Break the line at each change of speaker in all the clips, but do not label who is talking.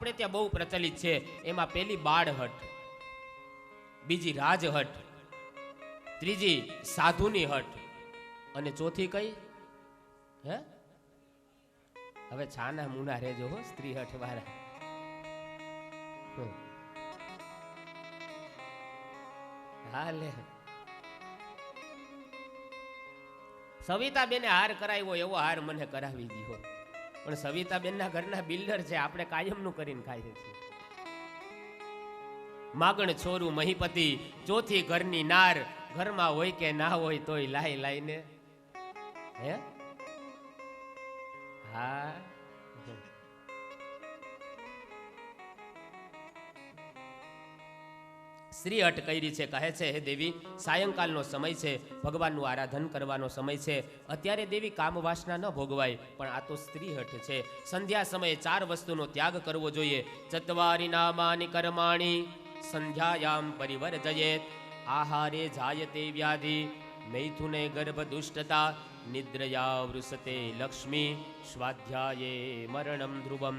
આપણે ત્યાં બહુ પ્રચલિત છે. એમાં પેલી બાળહટ, બીજી રાજહટ, ત્રીજી સાધુની હટ અને ચોથી કઈ? હે, હવે છાના મુના રેજો હો સ્ત્રી હઠ વાળા. હાલે સવિતાબેને હાર કરાવ્યો એવો હાર મને કરાવી દીધો. પણ સવિતાબેન ના ઘરના બિલ્ડર છે, આપણે કાયમનું કરીને ખાઈએ છીએ. માગણ છોરું મહીપતિ, ચોથી ઘરની નાર, ઘરમાં હોય કે ના હોય તોય લાઈ લાઈને. હે, હા, શ્રી હટ કરી છે. કહે છે, હે દેવી, સાયંકાલનો સમય છે, ભગવાનનું આરાધન કરવાનો સમય છે. અત્યારે દેવી કામ વાસના ન ભોગવાય, પણ આ તો સ્ત્રી હટ છે. સંધ્યા સમયે 4 વસ્તુનો ત્યાગ કરવો જોઈએ. ચત્વારી નામાની કર્માણી સંધ્યાયામ પરિવર્જયેત. આહારે જાયતે વ્યાધિ, મૈથુને ગર્ભ દુષ્ટતા, નિદ્રયા વૃષતે લક્ષ્મી, સ્વાધ્યાયે મરણમ ધ્રુવમ.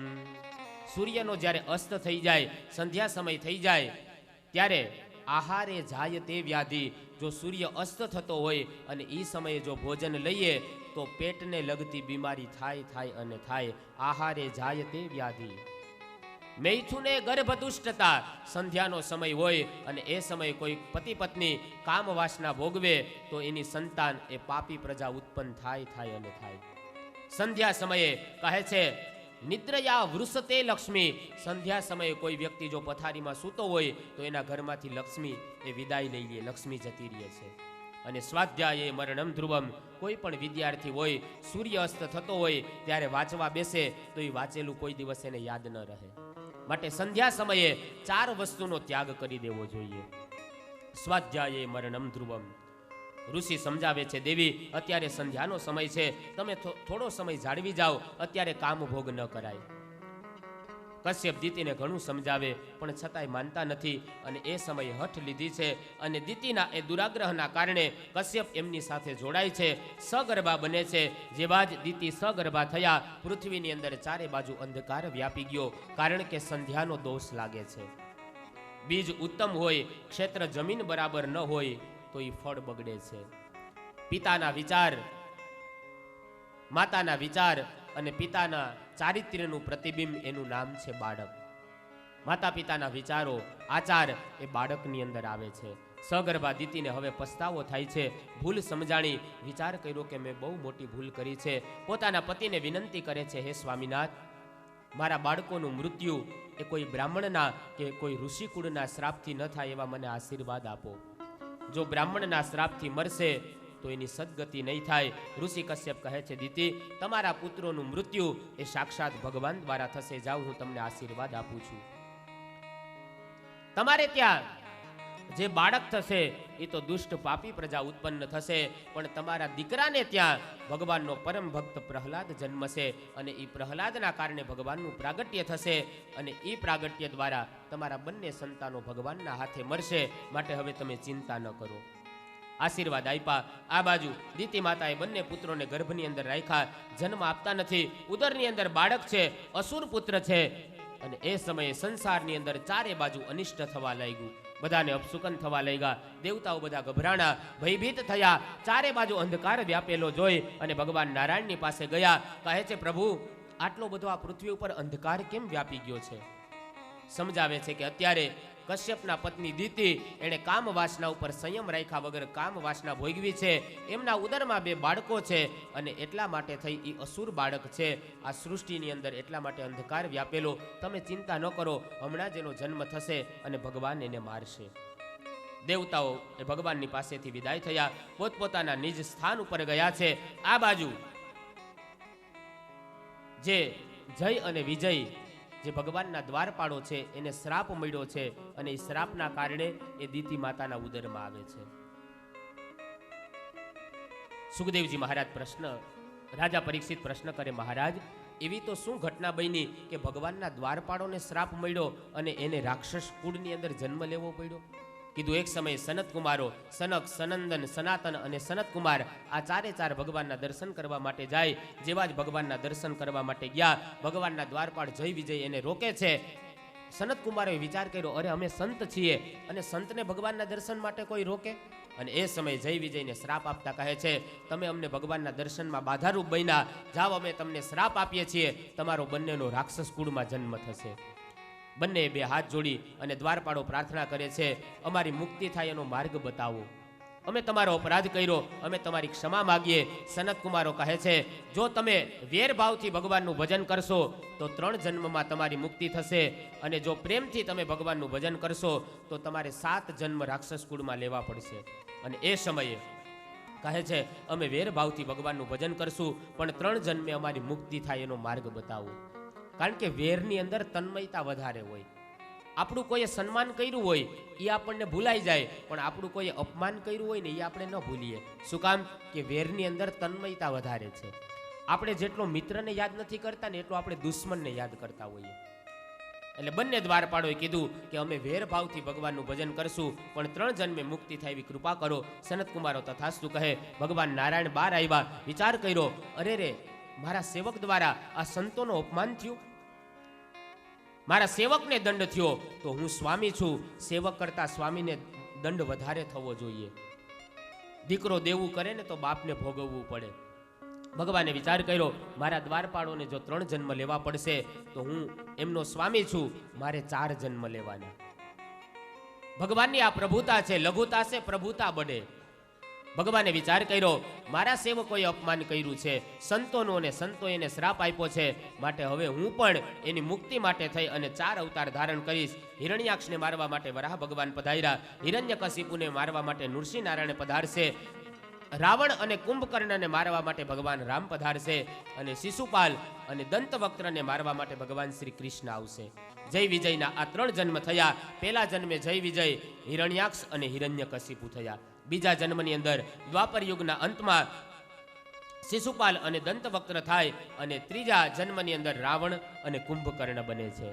સૂર્યનો જ્યારે અસ્ત થઈ જાય, સંધ્યા સમય થઈ જાય, ત્યારે આહારે જાય તે વ્યાધિ. જો સૂર્ય અસ્ત થતો હોય અને એ સમયે જો ભોજન લઈએ તો પેટને લગતી બીમારી થાય અને થાય. આહારે જાય તે વ્યાધિ. મૈથુને ગર્ભ દુષ્ટતા. સંધ્યાનો સમય હોય અને એ સમયે કોઈ પતિ પત્ની કામ વાસના ભોગવે તો એની સંતાન એ પાપી પ્રજા ઉત્પન્ન થાય અને થાય. સંધ્યા સમયે કહે છે, નિદ્રયા વૃષતે લક્ષ્મી. સંધ્યા સમયે કોઈ વ્યક્તિ જો પથારીમાં સૂતો હોય તો એના ઘરમાંથી લક્ષ્મી એ વિદાય લઈ લે, લક્ષ્મી જતી રહે છે. અને સ્વાધ્યાયે મરણમ ધ્રુવમ. કોઈ પણ વિદ્યાર્થી હોય, સૂર્ય અસ્ત થતો હોય ત્યારે વાંચવા બેસે તો એ વાંચેલું કોઈ દિવસ એને યાદ ન રહે. માટે સંધ્યા સમયે 4 વસ્તુનો ત્યાગ કરી દેવો જોઈએ. સ્વાધ્યાયે મરણમ ધ્રુવમ. ઋષિ સમજાવે છે, દેવી, અત્યારે સંધ્યાનો સમય છે, તમે થોડો સમય જાળવી જાઓ, અત્યારે કામ ભોગ ન કરાય. કશ્યપ દિતિને ઘણું સમજાવે પણ છતાંય માનતા નથી અને એ સમયે હઠ લીધી છે. અને દિતિના એ દુરાગ્રહના કારણે કશ્યપ એમની સાથે જોડાય છે, સગર્ભા બને છે. જેવા જ દિતિ સગર્ભા થયા, પૃથ્વીની અંદર 4 બાજુ અંધકાર વ્યાપી ગયો, કારણ કે સંધ્યાનો દોષ લાગે છે. બીજ ઉત્તમ હોય, ક્ષેત્ર જમીન બરાબર ન હોય તો એ ફળ બગડે છે. પિતાના વિચાર, માતાના વિચાર અને પિતાના ચારિત્ર્યનું પ્રતિબિંબ એનું નામ છે બાળક. માતા પિતાના વિચારો, આચાર એ બાળકની અંદર આવે છે. સગર્ભા દિતિને હવે પસ્તાવો થાય છે. ભૂલ સમજાણી, વિચાર કર્યો કે મેં બહુ મોટી ભૂલ કરી છે. પોતાના પતિને વિનંતી કરે છે, હે સ્વામીનાથ, મારા બાળકોનું મૃત્યુ એ કોઈ બ્રાહ્મણના કે કોઈ ઋષિકુળના શ્રાપથી ન થાય એવા મને આશીર્વાદ આપો. જો બ્રાહ્મણના શ્રાપથી મરશે તો એની સદગતિ નહીં થાય. ઋષિ કશ્યપ કહે છે, દિતિ, તમારા પુત્રોનું મૃત્યુ એ સાક્ષાત ભગવાન દ્વારા થશે. જાઓ, હું તમને આશીર્વાદ આપું છું. તમારે ત્યાં જે બાળક થશે એ તો દુષ્ટ પાપી પ્રજા ઉત્પન્ન થશે, પણ તમારા દીકરાને ત્યાં ભગવાનનો પરમ ભક્ત પ્રહલાદ જન્મશે અને એ પ્રહલાદના કારણે ભગવાનનું પ્રાગટ્ય થશે અને એ પ્રાગટ્ય દ્વારા તમારા બંને સંતાનો ભગવાનના હાથે મરશે. માટે હવે તમે ચિંતા ન કરો. આશીર્વાદ આપ્યા. આ બાજુ દિતિ માતાએ બંને પુત્રોને ગર્ભની અંદર રાખ્યા, જન્મ આપતા નથી. ઉદરની અંદર બાળક છે, અસુર પુત્ર છે. અને એ સમયે સંસારની અંદર 4 બાજુ અનિષ્ટ થવા લાગ્યું, બધાને અપશુકન થવા લાગ્યા. દેવતાઓ બધા ગભરાણા, ભયભીત થયા. 4 બાજુ અંધકાર વ્યાપેલો જોઈ અને ભગવાન નારાયણની પાસે ગયા. કહે છે, પ્રભુ, આટલો બધો આ પૃથ્વી ઉપર અંધકાર કેમ વ્યાપી ગયો છે? સમજાવે છે કે અત્યારે કશ્યપના પત્ની દિતિ એણે કામ વાસના ઉપર સંયમ રાખ્યા વગર કામ વાસના ભોગવી છે. એમના ઉદરમાં 2 બાળકો છે અને એટલા માટે થઈ એ અસુર બાળક છે. આ સૃષ્ટિની અંદર એટલા માટે અંધકાર વ્યાપેલો. તમે ચિંતા ન કરો, હમણાં જ એનો જન્મ થશે અને ભગવાન એને મારશે. દેવતાઓ એ ભગવાનની પાસેથી વિદાય થયા, પોતપોતાના નિજ સ્થાન ઉપર ગયા છે. આ બાજુ જે જય અને વિજય, જે ભગવાનના દ્વારપાળો છે, એને શ્રાપ મળ્યો છે અને એ શ્રાપના કારણે એ દિતિ માતાના ઉદરમાં આવે છે. સુખદેવજી મહારાજ રાજા પરીક્ષિત પ્રશ્ન કરે, મહારાજ, એવી તો શું ઘટના બની કે ભગવાનના દ્વારપાળોને શ્રાપ મળ્યો અને એને રાક્ષસ કુળની અંદર જન્મ લેવો પડ્યો? કીધું એક સમયે સનત કુમારો સનક, સનંદન, સનાતન અને સનત કુમાર આ ચારે ચાર ભગવાનના દર્શન કરવા માટે જાય. જેવા જ ભગવાનના દર્શન કરવા માટે ગયા, ભગવાનના દ્વારપાળ જય વિજય એને રોકે છે. સનત કુમારોએ વિચાર કર્યો, અરે અમે સંત છીએ અને સંતને ભગવાનના દર્શન માટે કોઈ રોકે? અને એ સમયે જય વિજયને શ્રાપ આપતા કહે છે, તમે અમને ભગવાનના દર્શનમાં બાધારૂપ બન્યા, જાઓ અમે તમને શ્રાપ આપીએ છીએ, તમારો બંનેનો રાક્ષસ કુળમાં જન્મ થશે. બંને બે હાથ જોડી અને દ્વારપાળો પ્રાર્થના કરે છે, અમારી મુક્તિ થાય એનો માર્ગ બતાવો, અમે તમારો અપરાધ કર્યો, અમે તમારી ક્ષમા માગીએ. સનત કુમારો કહે છે, જો તમે વેરભાવથી ભગવાનનું ભજન કરશો તો 3 જન્મમાં તમારી મુક્તિ થશે, અને જો પ્રેમથી તમે ભગવાનનું ભજન કરશો તો તમારે 7 જન્મ રાક્ષસ કુળમાં લેવા પડશે. અને એ સમયે કહે છે, અમે વેરભાવથી ભગવાનનું ભજન કરશું, પણ 3 જન્મે અમારી મુક્તિ થાય એનો માર્ગ બતાવો. કારણ કે વેરની અંદર તન્મયતા વધારે હોય. આપણું કોઈએ સન્માન કર્યું હોય એ આપણને ભૂલાઈ જાય, પણ આપણું કોઈએ અપમાન કર્યું હોય ને એ આપણે ન ભૂલીએ. શું કામ? કે વેરની અંદર તન્મયતા વધારે છે. આપણે જેટલો મિત્રને યાદ નથી કરતા ને એટલો આપણે દુશ્મનને યાદ કરતા હોઈએ. એટલે બંને દ્વારપાળોએ કીધું કે અમે વેરભાવથી ભગવાનનું ભજન કરશું, પણ 3 જન્મે મુક્તિ થાય એવી કૃપા કરો. સનત કુમારો તથાસ્તુ કહે. ભગવાન નારાયણ બહાર આવ્યા, વિચાર કર્યો, અરે રે, મારા સેવક દ્વારા આ સંતોનો અપમાન થયું, મારા સેવકને દંડ થયો, તો હું સ્વામી છું, સેવક કરતા સ્વામીને દંડ વધારે થવો જોઈએ. દીકરો દેવું કરે ને તો બાપને ભોગવવું પડે. ભગવાને વિચાર કર્યો, મારા દ્વારપાળોને જો 3 જન્મ લેવા પડશે તો હું એમનો સ્વામી છું, મારે 4 જન્મ લેવાના. ભગવાનની આ પ્રભુતા છે, લઘુતા છે, પ્રભુતા બને. ભગવાને વિચાર કર્યો, મારા સેવકોએ અપમાન કર્યું છે સંતોનું, અને સંતોએ એને શ્રાપ આપ્યો છે, માટે હવે હું પણ એની મુક્તિ માટે થઈ અને 4 અવતાર ધારણ કરીશ. હિરણ્યાક્ષને મારવા માટે વરાહ ભગવાન પધાર્યા, હિરણ્યકશિપુને મારવા માટે નૃસિંહ નારાયણ પધારશે, રાવણ અને કુંભકર્ણને મારવા માટે ભગવાન રામ પધારશે, અને શિશુપાલ અને દંતવક્ત્રને મારવા માટે ભગવાન શ્રી કૃષ્ણ આવશે. જય વિજયના આ 3 જન્મ થયા. પહેલા જન્મે જય વિજય, હિરણ્યાક્ષ અને હિરણ્યકશિપુ થયા. બીજા જન્મની અંદર દ્વાપર યુગના અંતમાં શિશુપાલ અને દંતવક્ત્ર થાય, અને ત્રીજા જન્મની અંદર રાવણ અને કુંભકર્ણ બને છે.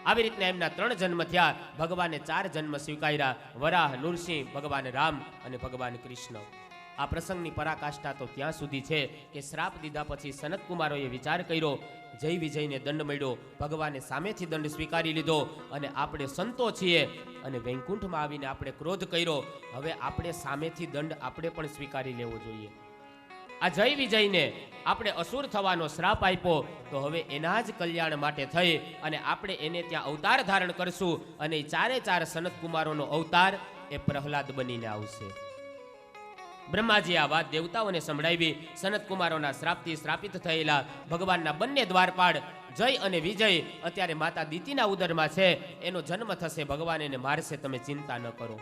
આવી રીતના એમના 3 જન્મ થયા. ભગવાને 4 જન્મ સ્વીકાર્યા, વરાહ, નૃસિંહ, ભગવાન રામ અને ભગવાન કૃષ્ણ. આ પ્રસંગની પરાકાષ્ઠા તો ત્યાં સુધી છે કે શ્રાપ દીધા પછી સનત કુમારોએ વિચાર કર્યો, જય વિજયને દંડ મળ્યો, ભગવાને સામેથી દંડ સ્વીકારી લીધો, અને આપણે સંતો છીએ અને વૈકુંઠમાં આવીને આપણે ક્રોધ કર્યો, હવે આપણે સામેથી દંડ આપણે પણ સ્વીકારી લેવો જોઈએ. આ જય વિજયને આપણે અસુર થવાનો શ્રાપ આપ્યો, તો હવે એના જ કલ્યાણ માટે થઈ અને આપણે એને ત્યાં અવતાર ધારણ કરશું, અને 4 સનત કુમારોનો અવતાર એ પ્રહલાદ બનીને આવશે. બ્રહ્માજી આ વાત દેવતાઓને સંભળાવી. સનત કુમારોના શ્રાપથી શ્રાપિત થયેલા ભગવાનના બંને દ્વારપાળ જય અને વિજય અત્યારે માતા દીતિના ઉદરમાં છે, એનો જન્મ થશે, ભગવાન એને મારશે, તમે ચિંતા ન કરો.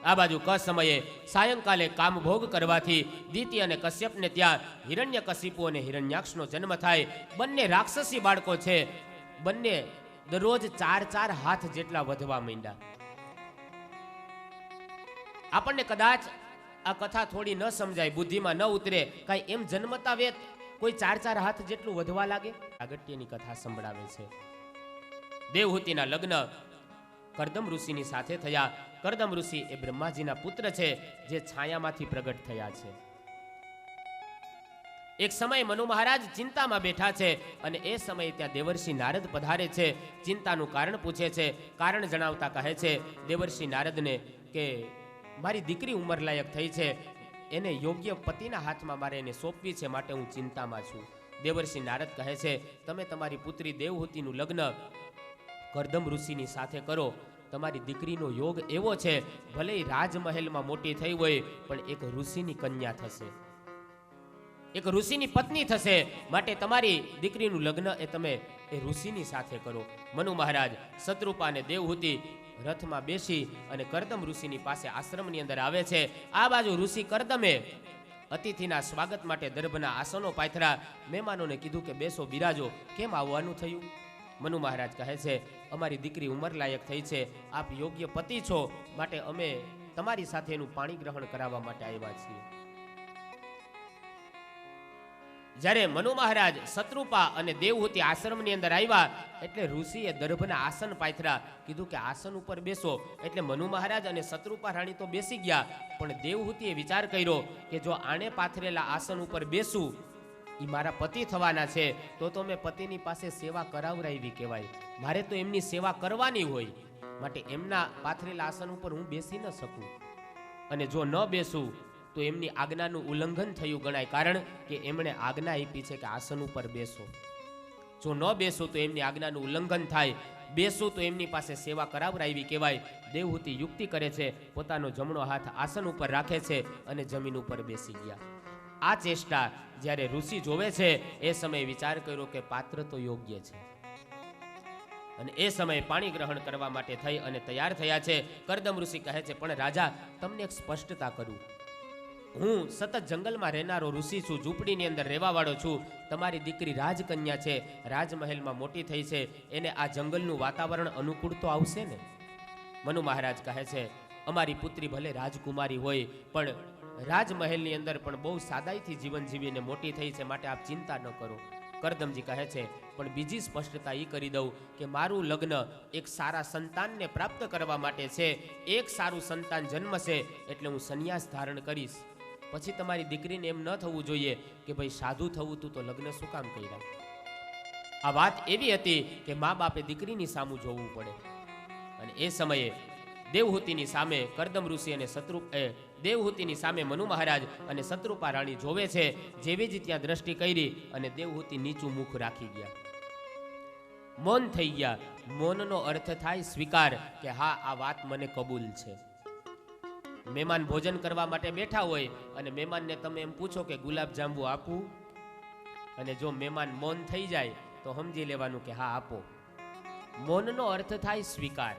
આ બાજુ ક સમયે સાયંકાલે કામભોગ કરવાથી દીતિ અને કશ્યપને ત્યાં હિરણ્યકશિપુ અને હિરણ્યાક્ષનો જન્મ થાય. બંને રાક્ષસી બાળકો છે, બંને દરરોજ 4 હાથ જેટલા વધવા માંડ્યા. આપણને કદાચ આ કથા થોડી ન સમજાય, બુદ્ધિમાં ન ઉતરે, કાંઈ એમ જન્મતા વેત કોઈ 4 હાથ જેટલું વધવા લાગે. અગત્યની કથા સંભળાવે છે. દેવહૂતિના લગ્ન કરદમ ઋષિની સાથે થયા. કરદમ ઋષિ એ બ્રહ્માજીના પુત્ર છે, જે છાયામાંથી પ્રગટ થયા છે. એક સમય મનુ મહારાજ ચિંતામાં બેઠા છે, અને એ સમયે ત્યાં દેવર્ષિ નારદ પધારે છે. ચિંતાનું કારણ પૂછે છે. કારણ જણાવતા કહે છે દેવર્ષિ નારદને કે મારી દીકરી ઉંમરલાયક થઈ છે, એને યોગ્ય પતિના હાથમાં મારે એને સોંપવી છે, માટે હું ચિંતામાં છું. દેવર્ષિ નારદ કહે છે, તમે તમારી પુત્રી દેવહૂતિનું લગ્ન કરદમ ઋષિની સાથે કરો. તમારી દીકરીનો યોગ એવો છે, ભલે રાજમહેલમાં મોટી થઈ હોય, પણ એક ઋષિની કન્યા થશે, એક ઋષિની પત્ની થશે, માટે તમારી દીકરીનું લગ્ન એ તમે એ ઋષિની સાથે કરો. મનુ મહારાજ, શત્રુપા અને દેવહૂતિ રથમાં બેસી અને કરદમ ઋષિની પાસે આશ્રમની અંદર આવે છે. આ બાજુ ઋષિ કરદમે અતિથિના સ્વાગત માટે દર્ભના આસનો પાથરા. મહેમાનોને કીધું કે બેસો, બિરાજો. કેમ આવવાનું થયું? મનુ મહારાજ કહે છે, અમારી દીકરી ઉંમરલાયક થઈ છે, આપ યોગ્ય પતિ છો, માટે અમે તમારી સાથે એનું પાણી ગ્રહણ કરાવવા માટે આવ્યા છીએ. જ્યારે મનુ મહારાજ શત્રુપા અને દેવહૂતિ આશ્રમની અંદર આવ્યા એટલે ઋષિએ દર્ભના આસન પાથર્યા, કીધું કે આસન ઉપર બેસો. એટલે મનુ મહારાજ અને શત્રુપા રાણી તો બેસી ગયા, પણ દેવહૂતિએ વિચાર કર્યો કે જો આણે પાથરેલા આસન ઉપર બેસું, એ મારા પતિ થવાના છે, તો મેં પતિની પાસે સેવા કરાવરાવી કહેવાય. મારે તો એમની સેવા કરવાની હોય, માટે એમના પાથરેલા આસન ઉપર હું બેસી ન શકું. અને જો ન બેસું તો એમની આજ્ઞાનું ઉલ્લંઘન થયું ગણાય, કારણ કે એમણે આજ્ઞા આપી છે કે આસન ઉપર બેસો. જો ન બેસું તો એમની આજ્ઞાનું ઉલ્લંઘન થાય, બેસું તો એમની પાસે સેવા કરાવરાવી કહેવાય. દેવહૂતિ યુક્તિ કરે છે, પોતાનો જમણો હાથ આસન ઉપર રાખે છે અને જમીન ઉપર બેસી ગયા. આ ચેષ્ટા જ્યારે ઋષિ જોવે છે એ સમયે વિચાર કર્યો કે પાત્ર તો યોગ્ય છે, અને એ સમયે પાણી ગ્રહણ કરવા માટે થઈ અને તૈયાર થયા છે. કરદમ ઋષિ કહે છે, પણ રાજા, તમને એક સ્પષ્ટતા કરું. હું સતત જંગલમાં રહેનારો ઋષિ છું, ઝૂંપડીની અંદર રહેવાવાળો છું. તમારી દીકરી રાજકન્યા છે, રાજમહેલમાં મોટી થઈ છે, એને આ જંગલનું વાતાવરણ અનુકૂળ તો આવશે ને? મનુ મહારાજ કહે છે, અમારી પુત્રી ભલે રાજકુમારી હોય, પણ રાજમહેલની અંદર પણ બહુ સાદાઈથી જીવન જીવીને મોટી થઈ છે, માટે આપ ચિંતા ન કરો. કરદમજી કહે છે, પણ બીજી સ્પષ્ટતા એ કરી દઉં કે મારું લગ્ન એક સારા સંતાનને પ્રાપ્ત કરવા માટે છે. એક સારું સંતાન જન્મશે એટલે હું સંન્યાસ ધારણ કરીશ. પછી તમારી દીકરીને એમ ન થવું જોઈએ કે ભાઈ સાધુ થવું તું તો લગ્ન શું કામ કર્યા. આ વાત એવી હતી કે મા બાપે દીકરીની સામું જોવું પડે. અને એ સમયે દેવહૂતિની સામે કરદમ ઋષિ અને દેવહૂતિની સામે મનુ મહારાજ અને શત્રુપા રાણી જોવે છે. જેવી જ ત્યાં દ્રષ્ટિ કરી અને દેવહૂતિ નીચું મુખ રાખી ગયા, મૌન થઈ ગયા. મૌનનો અર્થ થાય સ્વીકાર, કે હા, આ વાત મને કબૂલ છે. મહેમાન ભોજન કરવા માટે બેઠા હોય અને મહેમાનને તમે એમ પૂછો કે ગુલાબ જાંબુ આપું, અને જો મહેમાન મૌન થઈ જાય તો સમજી લેવાનું કે હા, આપો. મૌનનો અર્થ થાય સ્વીકાર.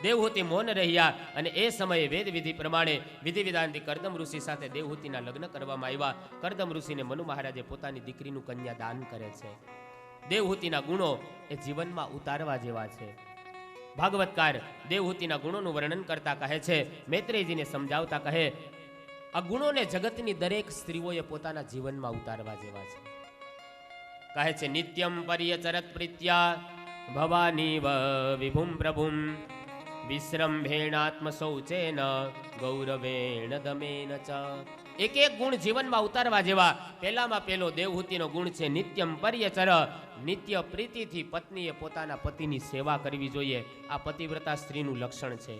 દેવહૂતિ મૌન રહ્યા અને એ સમયે વેદ વિધિ પ્રમાણે વિધિ વિધાનથી કરદમ ઋષિ સાથે દેવહૂતિના લગ્ન કરવામાં આવ્યા. કરદમ ઋષિને મનુ મહારાજે પોતાની દીકરીનું કન્યા દાન કરે છે. દેવહૂતિના ગુણો એ જીવનમાં ઉતારવા જેવા છે. ભાગવતકાર દેવહૂતિના ગુણોનું વર્ણન કરતા કહે છે, મૈત્રેયજીને સમજાવતા કહે, આ ગુણોને જગતની દરેક સ્ત્રીઓએ પોતાના જીવનમાં ઉતારવા જેવા છે. કહે છે, નિત્યમ પર્યચરત પ્રીત્યા ભવાની વિભુમ પ્રભુમ વિશ્રંભેણાત્મ શૌચેન ગૌરવેણ દમેન ચ. એક એક ગુણ જીવનમાં ઉતારવા જેવા. પહેલામાં પહેલો દેવહૂતિનો ગુણ છે નિત્યમ પર્યચર. નિત્ય પ્રીતિથી પત્નીએ પોતાના પતિની સેવા કરવી જોઈએ. આ પતિવ્રતા સ્ત્રીનું લક્ષણ છે.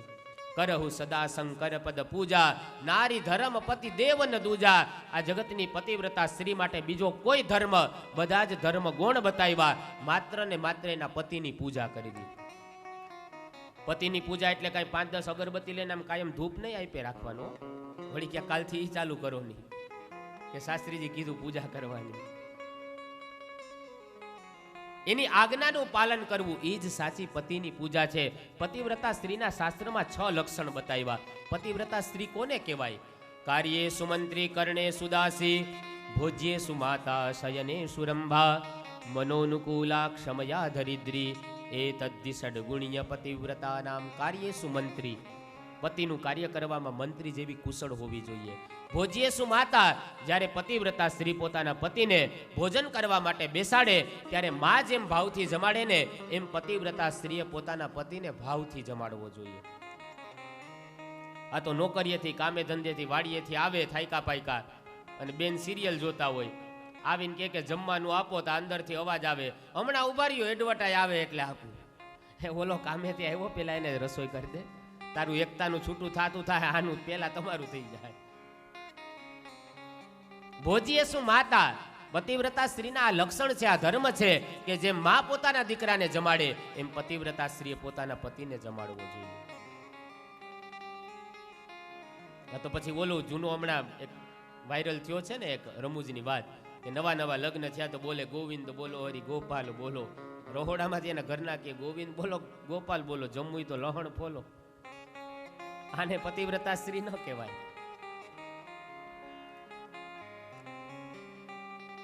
કરહુ સદા શંકર પદ પૂજા, નારી ધર્મ પતિ દેવ ન દૂજા. આ જગતની પતિવ્રતા સ્ત્રી માટે બીજો કોઈ ધર્મ, બધા જ ધર્મ ગુણ બતાવ્યા, માત્ર ને માત્ર એના પતિની પૂજા કરી દી. પતિની પૂજા એટલે કઈ 5-10 અગરબત્તી લઈને આમ કાયમ ધૂપ નહીં આપે રાખવાનો. વળી ક્યાં કાલથી ઈ ચાલુ કરો નહીં કે શાસ્ત્રીજી કીધું પૂજા કરવાની. એની આજ્ઞાનું પાલન કરવું એ જ સાચી પતિની પૂજા છે. પતિવ્રતા સ્ત્રીના શાસ્ત્રમાં 6 લક્ષણ બતાવ્યા. પતિવ્રતા સ્ત્રી કોને કહેવાય? કાર્યે સુમંત્રી, કર્ણે સુદાસી, ભોજ્યે સુમાતા, શયને સુરંભા, મનોનુકૂલા, ક્ષમયા ધરિદ્રી, એ તદ્દિ ષડગુણ્ય પતિવ્રતા નામ. કાર્યે સુમંત્રી, પતિનું કાર્ય કરવામાં મંત્રી જેવી કુશળ હોવી જોઈએ. ભોજ્યેસુ માતા, જ્યારે પતિવ્રતા સ્ત્રી પોતાના પતિને ભોજન કરવા માટે બેસાડે ત્યારે મા જેમ ભાવથી જમાડે ને એમ પતિવ્રતા સ્ત્રીએ પોતાના પતિને ભાવથી જમાડવો જોઈએ. આ તો નોકરીએથી, કામે ધંધેથી, વાડીએથી આવે થાયકા પાયકા અને બેન સિરિયલ જોતા હોય, આવીને કે જમવાનું આપો તો અંદરથી અવાજ આવે, હમણાં ઉભા રહ્યો એડવર્ટાઈઝ આવે એટલે આપું. ઓલો કામેથી આવ્યો, પેલા એને રસોઈ કરી દે, તારું એકતાનું છૂટું થાતું થાય, આનું પેલા તમારું થઈ જાય. ભોજ્યેસુ માતા, પતિવ્રતા સ્ત્રીના આ લક્ષણ છે, આ ધર્મ છે કે જેમ મા પોતાના દીકરાને જમાડે એમ પતિવ્રતા સ્ત્રીએ પોતાના પતિને જમાડવો જોઈએ. તો પછી ઓલું જૂનું હમણાં એક વાયરલ થયો છે ને એક રમૂજની વાત કે નવા નવા લગ્ન થયા તો બોલે ગોવિંદ બોલો, હરી ગોપાલ બોલો. રહોડામાંથી એના ઘરના કે ગોવિંદ બોલો, ગોપાલ બોલો, જમવું તો લહણ ફોલો. આને પતિવ્રતા સ્ત્રી ન કહેવાય.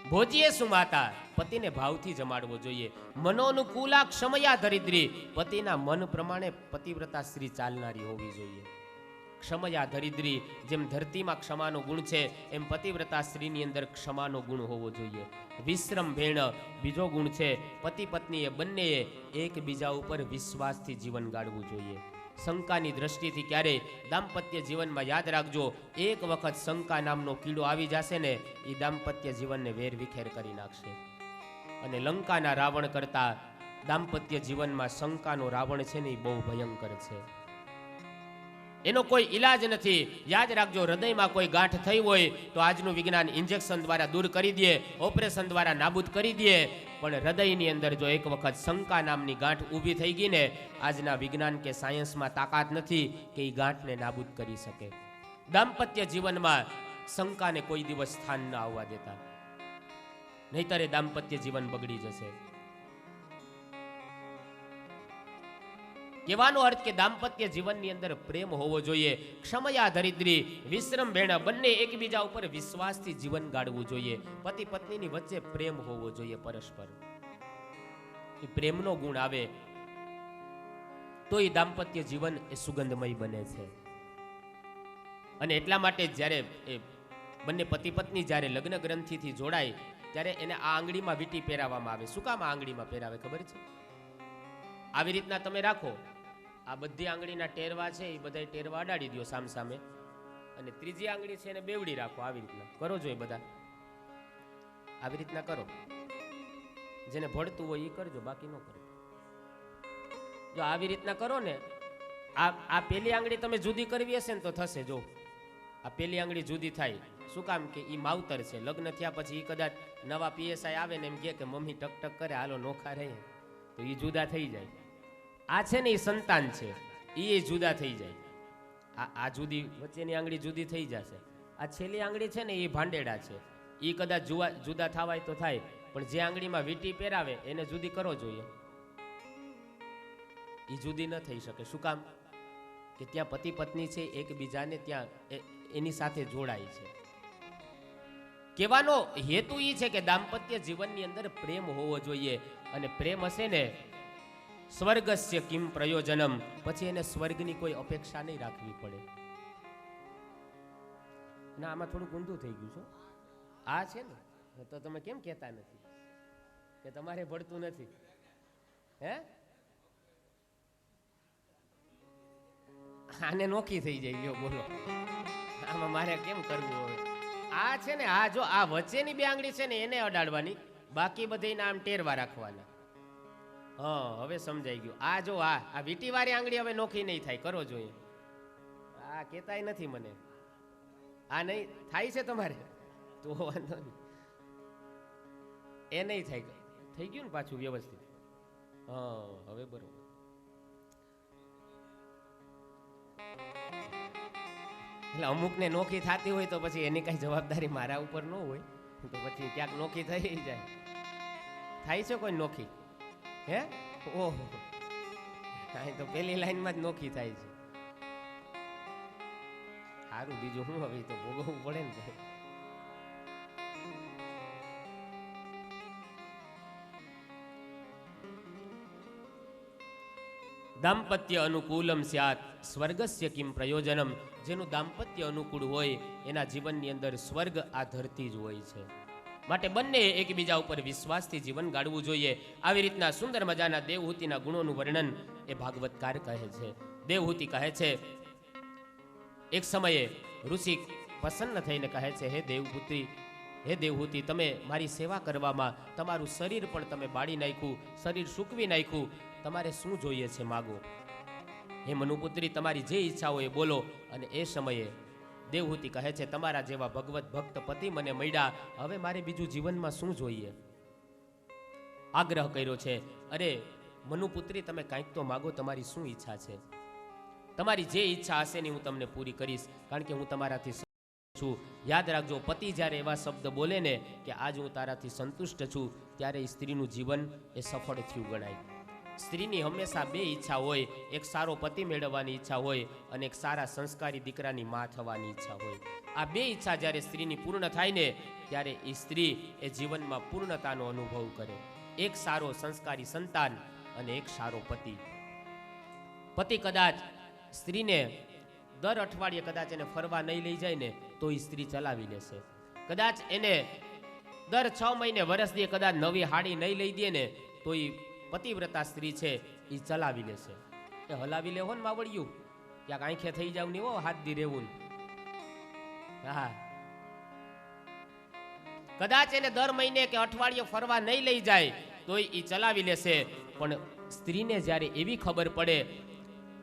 ભોજ્યેસુ માતા, પતિને ભાવથી જમાડવો જોઈએ. મનોનુકૂલા, ક્ષમયા ધરિદ્રી, પતિના મન પ્રમાણે પતિવ્રતા સ્ત્રી ચાલનારી હોવી જોઈએ. ક્ષમયા ધરિદ્રી, જેમ ધરતીમાં ક્ષમાનો ગુણ છે એમ પતિવ્રતા સ્ત્રીની અંદર ક્ષમાનો ગુણ હોવો જોઈએ. વિશ્રમ ભેણ બીજો ગુણ છે. પતિ પત્નીએ બંનેએ એકબીજા ઉપર વિશ્વાસથી જીવન ગાળવું જોઈએ. શંકાની દ્રષ્ટિથી ક્યારેય દાંપત્ય જીવનમાં યાદ રાખજો, એક વખત શંકા નામનો કીડો આવી જશે ને એ દાંપત્ય જીવનને વેરવિખેર કરી નાખશે. અને લંકાના રાવણ કરતા દાંપત્ય જીવનમાં શંકાનો રાવણ છે ને એ બહુ ભયંકર છે. એનો કોઈ ઈલાજ નથી. યાદ રાખજો, હૃદયમાં કોઈ ગાંઠ થઈ હોય તો આજનું વિજ્ઞાન ઇન્જેક્શન દ્વારા દૂર કરી દે, ઓપરેશન દ્વારા નાબૂદ કરી દે, પણ હૃદયની અંદર જો એક વખત શંકા નામની ગાંઠ ઊભી થઈ ગઈ ને, આજના વિજ્ઞાન કે સાયન્સમાં તાકાત નથી કે એ ગાંઠને નાબૂદ કરી શકે. દાંપત્ય જીવનમાં શંકાને કોઈ દિવસ સ્થાન ન આવવા દેતા, નહીતર એ દાંપત્ય જીવન બગડી જશે. કહેવાનો અર્થ કે દાંપત્ય જીવનની અંદર પ્રેમ હોવો જોઈએ. ક્ષમયા ધરિદ્રી, વિશ્રમ ભેણ બંને એકબીજા ઉપર વિશ્વાસથી જીવન ગાળવું જોઈએ. પતિ પત્નીની વચ્ચે પ્રેમ હોવો જોઈએ પરસ્પર. એ પ્રેમનો ગુણ આવે તો એ દાંપત્ય જીવન એ સુગંધમય બને છે. અને એટલા માટે જ્યારે એ બંને પતિ પત્ની જ્યારે લગ્ન ગ્રંથિથી જોડાય ત્યારે એને આ આંગળીમાં વીંટી પહેરાવવામાં આવે. શું કામ આ આંગળીમાં પહેરાવે ખબર છે? આવી રીતના તમે રાખો, આ બધી આંગળીના ટેરવા છે એ બધા ટેરવા અડાડી દો સામ સામે, અને ત્રીજી આંગળી છે એને બેવડી રાખો. આવી રીતના કરો છો, એ બધા આવી રીતના કરો. જેને ભળતું હોય એ કરજો, બાકી ન કરો. જો આવી રીતના કરો ને, આ પેલી આંગળી તમે જુદી કરવી હશે ને તો થશે. જો આ પેલી આંગળી જુદી થાય, શું કામ કે એ માવતર છે. લગ્ન થયા પછી એ કદાચ નવા પીએસઆઈ આવે ને એમ કે મમ્મી ટક ટક કરે, હાલો નોખા રહે, તો એ જુદા થઈ જાય. આ છે ને એ સંતાન છે, એ જુદા થઈ જાય. આ જુદી વચ્ચેની આંગળી જુદી થઈ જશે. આ છેલ્લી આંગળી છે ને એ ભાંડેડા છે, એ કદાચ જુદા થવાય તો થાય, પણ જે આંગળીમાં વીંટી પહેરાવે એને જુદી કરો જોઈએ. એ જુદી ન થઈ શકે. શું કામ કે ત્યાં પતિ પત્ની છે એકબીજાને ત્યાં એની સાથે જોડાય છે. કહેવાનો હેતુ એ છે કે દાંપત્ય જીવનની અંદર પ્રેમ હોવો જોઈએ. અને પ્રેમ હશે ને, સ્વર્ગસ્ય કિમ પ્રયોજનમ, પછી એને સ્વર્ગની કોઈ અપેક્ષા નહીં રાખવી પડે. ના, આમાં થોડું ઊંધું થઈ ગયું છે. આ છે ને તો તમે કેમ કહેતા નથી કે તમારે ભળતું નથી? હે, આને નોખી થઈ જાય. બોલો, આમાં મારે કેમ કરવું હવે? આ છે ને, આ જો આ વચ્ચેની બે આંગળી છે ને એને અડાડવાની, બાકી બધી આમ ટેરવા રાખવાના. હા, હવે સમજાઈ ગયું. આ જો આ વીટી વાળી આંગળી હવે નોખી નહીં થાય, કરો જોઈએ. આ કેતાય નથી મને, આ નહીં થાય છે તમારે તો વાંધો નહીં, એ નહીં થાય. થઈ ગયું ને પાછું વ્યવસ્થિત? હા, હવે બરોબર. એટલે અમુકને નોખી થતી હોય તો પછી એની કઈ જવાબદારી મારા ઉપર ન હોય, તો પછી ક્યાંક નોખી થઈ જાય. થાય છે કોઈ નોખી? હે, ઓહો, તો પેલી લાઈનમાં જ નોખી થાય છે. સારું, બીજું શું હવે તો ભોગવવું પડે ને. દાંપત્ય અનુકૂલમ સ્યાત સ્વર્ગસ્ય કિમ પ્રયોજનમ. જેનું દાંપત્ય અનુકૂળ હોય એના જીવનની અંદર સ્વર્ગ આ ધરતી જ હોય છે. માટે બંને એકબીજા ઉપર વિશ્વાસથી જીવન ગાળવું જોઈએ. આવી રીતના સુંદર મજાના દેવહૂતિના ગુણોનું વર્ણન એ ભાગવતકાર કહે છે. દેવહૂતિ કહે છે, એક સમયે ઋષિ પ્રસન્ન થઈને કહે છે, હે દેવપુત્રી, હે દેવહૂતિ, તમે મારી સેવા કરવામાં તમારું શરીર પણ તમે બાળી નાખ્યું, શરીર સૂકવી નાખ્યું. તમારે શું જોઈએ છે માગો. હે મનુપુત્રી, તમારી જે ઈચ્છા હોય એ બોલો. અને એ સમયે દેવહૂતિ કહે છે, તમારા જેવા ભગવત ભક્ત પતિ મને મળ્યા, હવે મારે બીજું જીવનમાં શું જોઈએ? આગ્રહ કર્યો છે, અરે મનુપુત્રી, તમે કાંઈક તો માગો, તમારી શું ઈચ્છા છે? તમારી જે ઈચ્છા હશે ને હું તમને પૂરી કરીશ, કારણ કે હું તમારાથી છું. યાદ રાખજો, પતિ જ્યારે એવા શબ્દ બોલે ને કે આજ હું તારાથી સંતુષ્ટ છું, ત્યારે એ સ્ત્રીનું જીવન એ સફળ થયું ગણાય. સ્ત્રીની હંમેશા બે ઈચ્છા હોય, એક સારો પતિ મેળવવાની ઈચ્છા હોય અને એક સારા સંસ્કારી દીકરાની મા થવાની ઈચ્છા હોય. આ બે ઈચ્છા જ્યારે સ્ત્રીની પૂર્ણ થાય ને ત્યારે એ સ્ત્રી એ જીવનમાં પૂર્ણતાનો અનુભવ કરે. એક સારો સંસ્કારી સંતાન અને એક સારો પતિ. પતિ કદાચ સ્ત્રીને દર અઠવાડિયે કદાચ એને ફરવા નહીં લઈ જાય ને તો એ સ્ત્રી ચલાવી લેશે. કદાચ એને દર 6 મહિને વર્ષ દીએ કદાચ નવી હાડી નહીં લઈ દે ને તો એ પતિવ્રતા સ્ત્રી છે એ ચલાવી લેશે. એ હલાવી લેવો ને માવડિયું, ક્યાંક આંખે થઈ જાવ ને હો હાથ દી રહેવું. હા, કદાચ એને દર મહિને કે અઠવાડિયે ફરવા નહીં લઈ જાય તો એ ચલાવી લેશે. પણ સ્ત્રીને જ્યારે એવી ખબર પડે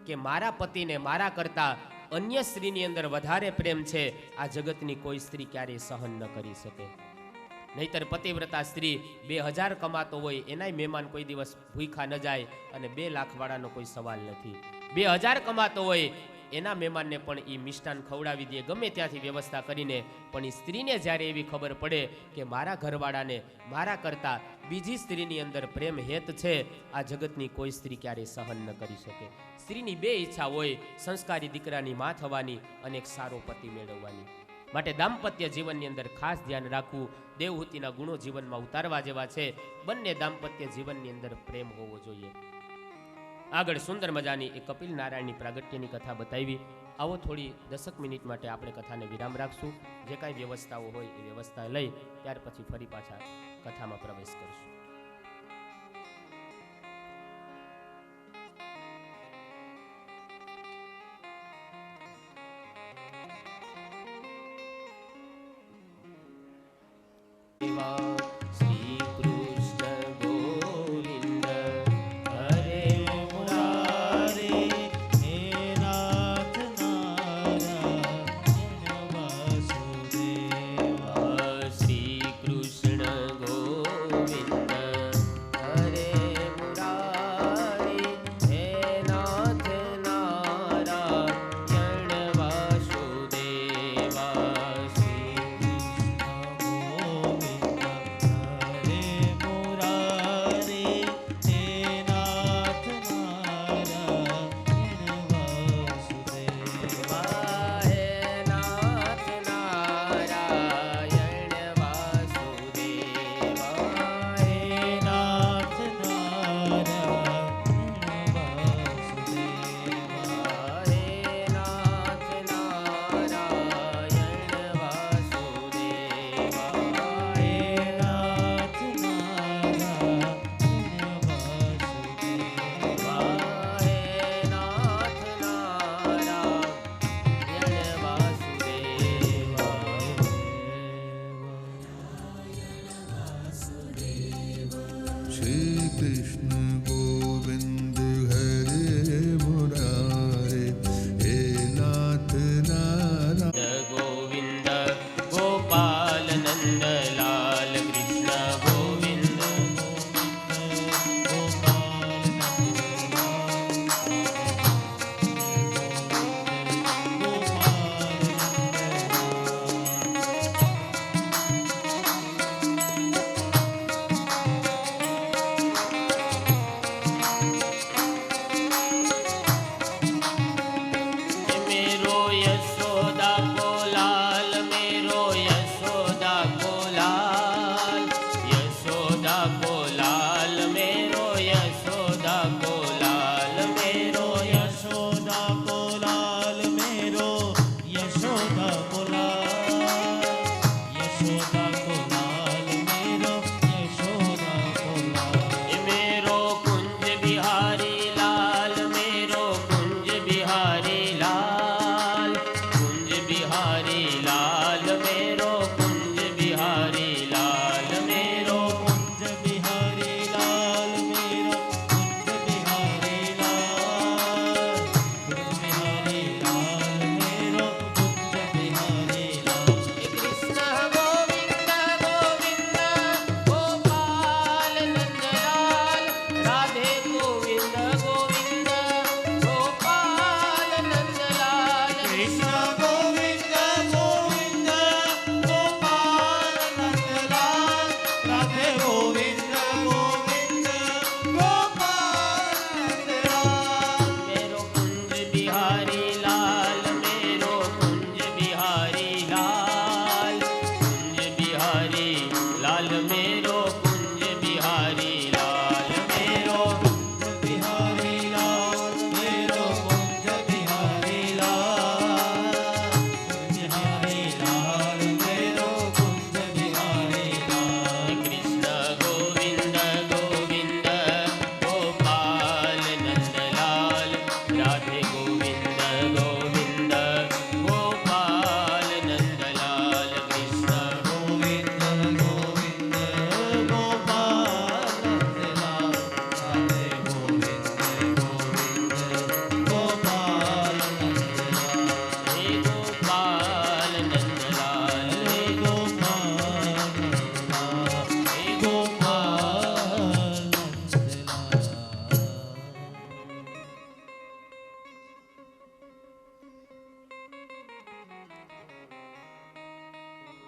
કે મારા પતિને મારા કરતા અન્ય સ્ત્રીની અંદર વધારે પ્રેમ છે, આ જગતની કોઈ સ્ત્રી ક્યારેય સહન ન કરી શકે. નહીતર પતિવ્રતા સ્ત્રી 2000 કમાતો હોય એનાય મહેમાન કોઈ દિવસ ભૂખા ન જાય, અને 2 લાખ વાળાનો કોઈ સવાલ નથી. 2000 કમાતો હોય એના મહેમાનને પણ એ મિષ્ટાન ખવડાવી દે ગમે ત્યાંથી વ્યવસ્થા કરીને. પણ એ સ્ત્રીને જ્યારે એવી ખબર પડે કે મારા ઘરવાળાને મારા કરતા બીજી સ્ત્રીની અંદર પ્રેમ હેત છે, આ જગતની કોઈ સ્ત્રી ક્યારેય સહન ન કરી શકે. સ્ત્રીની 2 ઈચ્છા હોય, સંસ્કારી દીકરાની માં થવાની અને એક સારો પતિ મેળવવાની. માટે દાંપત્ય જીવનની અંદર ખાસ ધ્યાન રાખવું. દેવહૂતિના ગુણો જીવનમાં ઉતારવા જેવા છે. બંને દાંપત્ય જીવનની અંદર પ્રેમ હોવો જોઈએ. આગળ સુંદર મજાની એક કપિલ નારાયણની પ્રાગટ્યની કથા બતાવી. આવો થોડી 10 મિનિટ માટે આપણે કથાને વિરામ રાખશું. જે કાંઈ વ્યવસ્થાઓ હોય એ વ્યવસ્થા લઈ ત્યાર પછી ફરી પાછા કથામાં પ્રવેશ કરશું.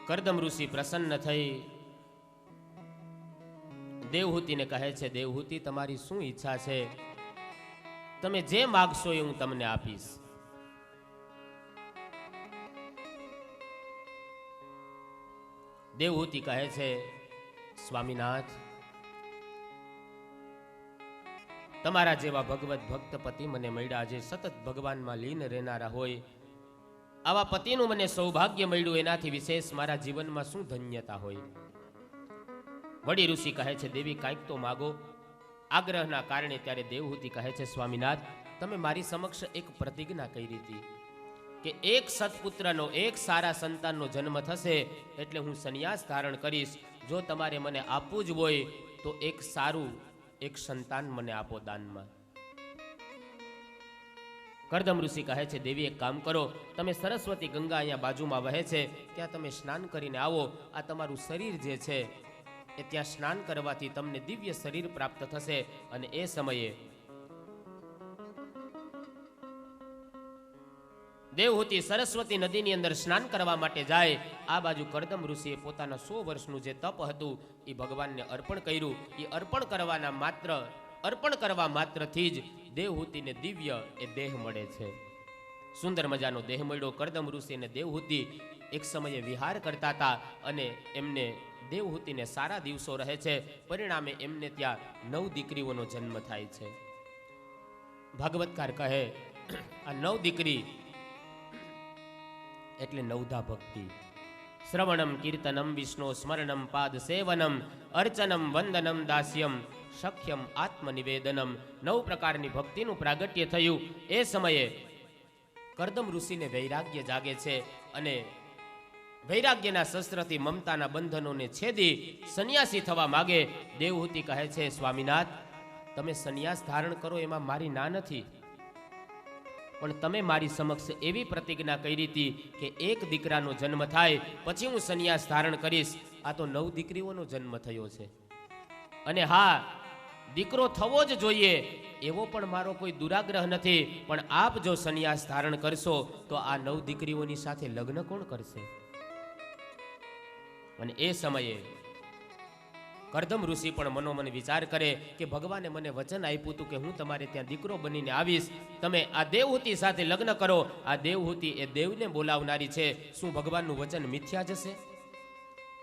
કરદમ ઋષિ પ્રસન્ન થઈ દેવહૂતિને કહે છે, દેવહૂતિ તમારી શું ઈચ્છા છે? તમે જે માગશો એ હું તમને આપીશ. દેવહૂતિ કહે છે, સ્વામીનાથ, તમારા જેવા ભગવત ભક્ત પતિ મને મળ્યા, જે સતત ભગવાનમાં લીન રહેનારા હોય, આવા પતિનું મને સૌભાગ્ય મળ્યું, એનાથી વિશેષ મારા જીવનમાં શું ધન્યતા હોય? વડી ઋષિ કહે છે, દેવી કાંઈક તો માગો. આગ્રહના કારણે ત્યારે દેવહૂતિ કહે છે, સ્વામીનાથ, તમે મારી સમક્ષ એક પ્રતિજ્ઞા કરી હતી કે એક સત્પુત્રનો, એક સારા સંતાનનો જન્મ થશે એટલે હું સંન્યાસ ધારણ કરીશ. જો તમારે મને આપવું જ હોય તો એક સારું એક સંતાન મને આપો દાનમાં. કરદમ ઋષિ કહે છે, દેવી એક કામ કરો, તમે સરસ્વતી ગંગા અહીંયા બાજુમાં વહે છે, ત્યાં તમે સ્નાન કરીને આવો. આ તમારું શરીર જે છે એ ત્યાં સ્નાન કરવાથી તમને દિવ્ય શરીર પ્રાપ્ત થશે. અને એ સમયે દેવહૂતિ સરસ્વતી નદીની અંદર સ્નાન કરવા માટે જાય. આ બાજુ કરદમ ઋષિએ પોતાના 100 વર્ષનું જે તપ હતું એ ભગવાનને અર્પણ કર્યું. એ અર્પણ કરવા માત્રથી જ દેવહૂતિને દિવ્ય એ દેહ મળે છે. સુંદર મજાનો દેહ મળ્યો. કરદમ ઋષિ અને દેવહૂતિ એક સમયે વિહાર કરતા હતા અને એમને દેવહૂતિને સારા દિવસો રહે છે. પરિણામે એમને ત્યાં 9 દીકરીઓનો જન્મ થાય છે. ભાગવતકાર કહે, આ 9 દીકરી એટલે નવધા ભક્તિ. શ્રવણમ કીર્તનમ વિષ્ણુ સ્મરણમ પાદ સેવનમ અર્ચનમ વંદનમ દાસ્યમ સખ્યમ આત્મનિવેદનમ. 9 પ્રકારની ભક્તિનું પ્રાગટ્ય થયું. એ સમયે કરદમ ઋષિને વૈરાગ્ય જાગે છે અને વૈરાગ્યના શસ્ત્રથી મમતાના બંધનોને છેદી સંન્યાસી થવા માગે. દેવહૂતિ કહે છે, સ્વામીનાથ, તમે સંન્યાસ ધારણ કરો એમાં મારી ના નથી, પણ તમે મારી સમક્ષ એવી પ્રતિજ્ઞા કરી હતી કે એક દીકરાનો જન્મ થાય પછી હું સંન્યાસ ધારણ કરીશ. આ તો 9 દીકરીઓનો જન્મ થયો છે. અને હા, દીકરો થવો જ જોઈએ એવો પણ મારો કોઈ દુરાગ્રહ નથી, પણ આપ જો સંન્યાસ ધારણ કરશો તો આ 9 દીકરીઓની સાથે લગ્ન કોણ કરશે? અને એ સમયે કરદમ ઋષિ પણ મનોમન વિચાર કરે કે ભગવાને મને વચન આપ્યું હતું કે હું તમારે ત્યાં દીકરો બનીને આવીશ, તમે આ દેવહૂતિ સાથે લગ્ન કરો. આ દેવહૂતિ એ દેવને બોલાવનારી છે. શું ભગવાનનું વચન મિથ્યા જશે?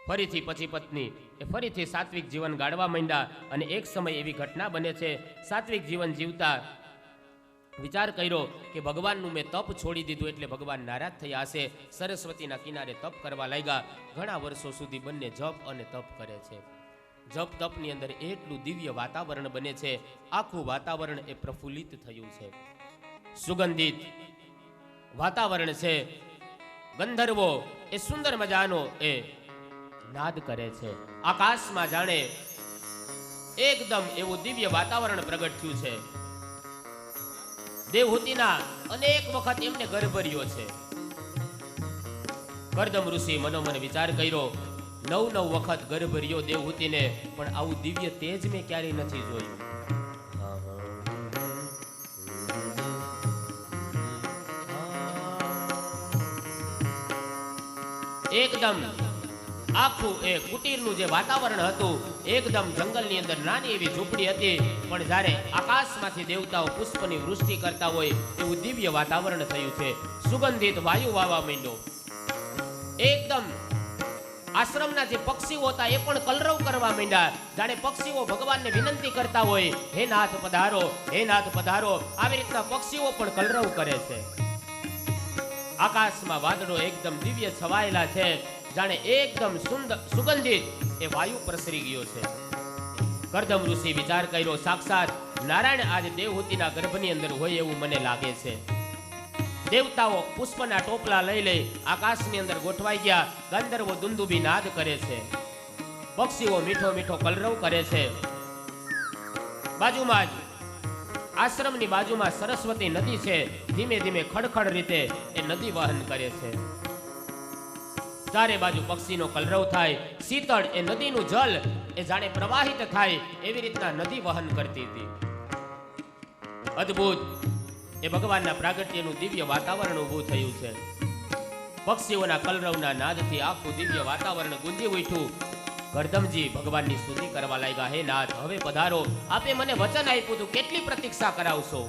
ફરીથી પતિ પત્ની એ ફરીથી સાત્વિક જીવન ગાળવા માંડ્યા. અને એક સમય એવી ઘટના બને છે, સાત્વિક જીવન જીવતા વિચાર કર્યો કે ભગવાનનું મેં તપ છોડી દીધું એટલે ભગવાન નારાજ થયા હશે. સરસ્વતીના કિનારે તપ કરવા લાગ્યા. ઘણા વર્ષો સુધી બંને જપ અને તપ કરે છે. જપ તપની અંદર એટલું દિવ્ય વાતાવરણ બને છે, આખું વાતાવરણ એ પ્રફુલ્લિત થયું છે, સુગંધિત વાતાવરણ છે. ગંધર્વો એ સુંદર મજાનો એ નાદ કરે છે. આકાશમાં જાણે એકદમ એવું દિવ્ય વાતાવરણ પ્રગટ થયું છે. દેવહૂતિના અનેક વખત એમને ગર્ભ રહ્યો છે. કરદમ ઋષિ મનોમન વિચાર કર્યો, 9 વખત ગર્ભ રહ્યો દેવહૂતિને, પણ આવું દિવ્ય તેજ મેં ક્યારેય નથી જોયું. એકદમ આખું એ કુટીરનું જે વાતાવરણ હતું એકદમ જંગલની અંદર નાની એવી ઝૂંપડી હતી, પણ જ્યારે આકાશમાંથી દેવતાઓ પુષ્પની વૃષ્ટિ કરતા હોય એવું દિવ્ય વાતાવરણ થયું છે. સુગંધિત વાયુ વાવા માંડ્યો. એકદમ આશ્રમના જે પક્ષીઓ હતા એ પણ કલરવ કરવા માંડ્યા, જાણે પક્ષીઓ ભગવાનને વિનંતી કરતા હોય, હે નાથ પધારો, હે નાથ પધારો. આવી રીતના પક્ષીઓ પણ કલરવ કરે છે. આકાશમાં વાદળો એકદમ દિવ્ય છવાયેલા છે, જાણે એકદમ સુંદર સુગંધિત એ વાયુ પ્રસરી ગયો છે. કરદમ ઋષિ વિચાર કર્યો, સાક્ષાત નારાયણ આજે દેવહૂતિના ગર્ભની અંદર હોય એવું મને લાગે છે. દેવતાઓ પુષ્પના ટોપલા લઈ લઈ આકાશની અંદર ગોઠવાઈ ગયા. ગંધર્વો દુંદુભી નાદ કરે છે, પક્ષીઓ મીઠો મીઠો કલરવ કરે છે. બાજુમાં જ આશ્રમની બાજુમાં સરસ્વતી નદી છે, ધીમે ધીમે ખડખડ રીતે એ નદી વહન કરે છે. ચારે બાજુ પક્ષીનો કલરવ થાય, શીતળ એ નદીનું જલ એ જાણે પ્રવાહિત થાય એવી રીતના નદી વહન કરતી હતી. અદ્ભુત એ ભગવાનના પ્રાગટ્યનું દિવ્ય વાતાવરણ ઊભું થયું છે. પક્ષીઓના કલરવના નાદથી આખું દિવ્ય વાતાવરણ ગુંજી ઉઠ્યું. કરદમજી ભગવાનની સ્તુતિ કરવા લાગ્યા. હે નાથ, હવે પધારો. આપે મને વચન આપ્યું હતું, કેટલી પ્રતીક્ષા કરાવશો?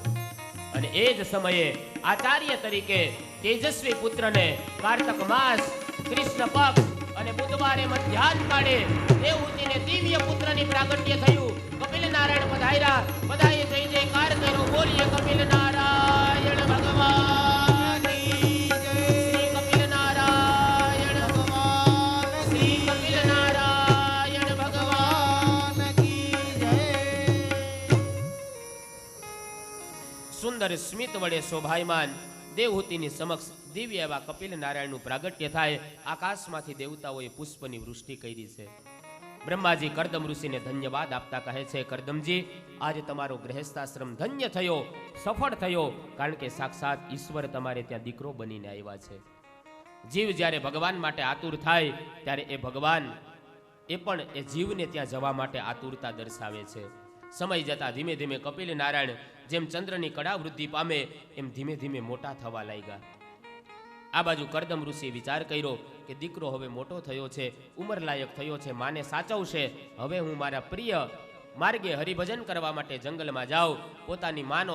અને એ જ સમયે આચાર્ય તરીકે તેજસ્વી પુત્રને કાર્તક માસ, કૃષ્ણ પક્ષ અને બુધવારે મધ્યાહન કાળે દેવહૂતિને દિવ્ય પુત્રની પ્રાગટ્ય થયું. કપિલ નારાયણ પધાર્યા. બધાએ જય જયકાર કર્યો. બોલીએ કપિલ નારાયણ ભગવાન કી જય. શ્રી કપિલ નારાયણ ભગવાન, શ્રી કપિલ નારાયણ ભગવાન કી જય. સુંદર સ્મિત વડે શોભાયમાન દેવહૂતિની સમક્ષ દિવ્ય એવા કપિલ નારાયણનું પ્રાગટ્ય થાય. આકાશમાંથી દેવતાઓએ પુષ્પની વૃષ્ટિ કરી છે. બ્રહ્માજી કરદમ ઋષિને ધન્યવાદ આપતા કહે છે, કરદમજી, આજે તમારો ગૃહસ્થાશ્રમ ધન્ય થયો, સફળ થયો, કારણ કે સાક્ષાત ઈશ્વર તમારે ત્યાં દીકરો બનીને આવ્યા છે. જીવ જ્યારે ભગવાન માટે આતુર થાય ત્યારે એ ભગવાન એ પણ એ જીવને ત્યાં જવા માટે આતુરતા દર્શાવે છે. સમય જતા ધીમે ધીમે કપિલ નારાયણ જેમ ચંદ્રની કડા વૃદ્ધિ પામે એમ ધીમે ધીમે મોટા થવા લાગ્યા. આ બાજુ કરદમ ઋષિએ વિચાર કર્યો કે દીકરો હવે મોટો થયો છે, ઉંમર લાયક થયો છે, માને સાચવશે. હવે હું મારા પ્રિય માર્ગે હરિભજન કરવા માટે જંગલમાં જાઉં. પોતાની માને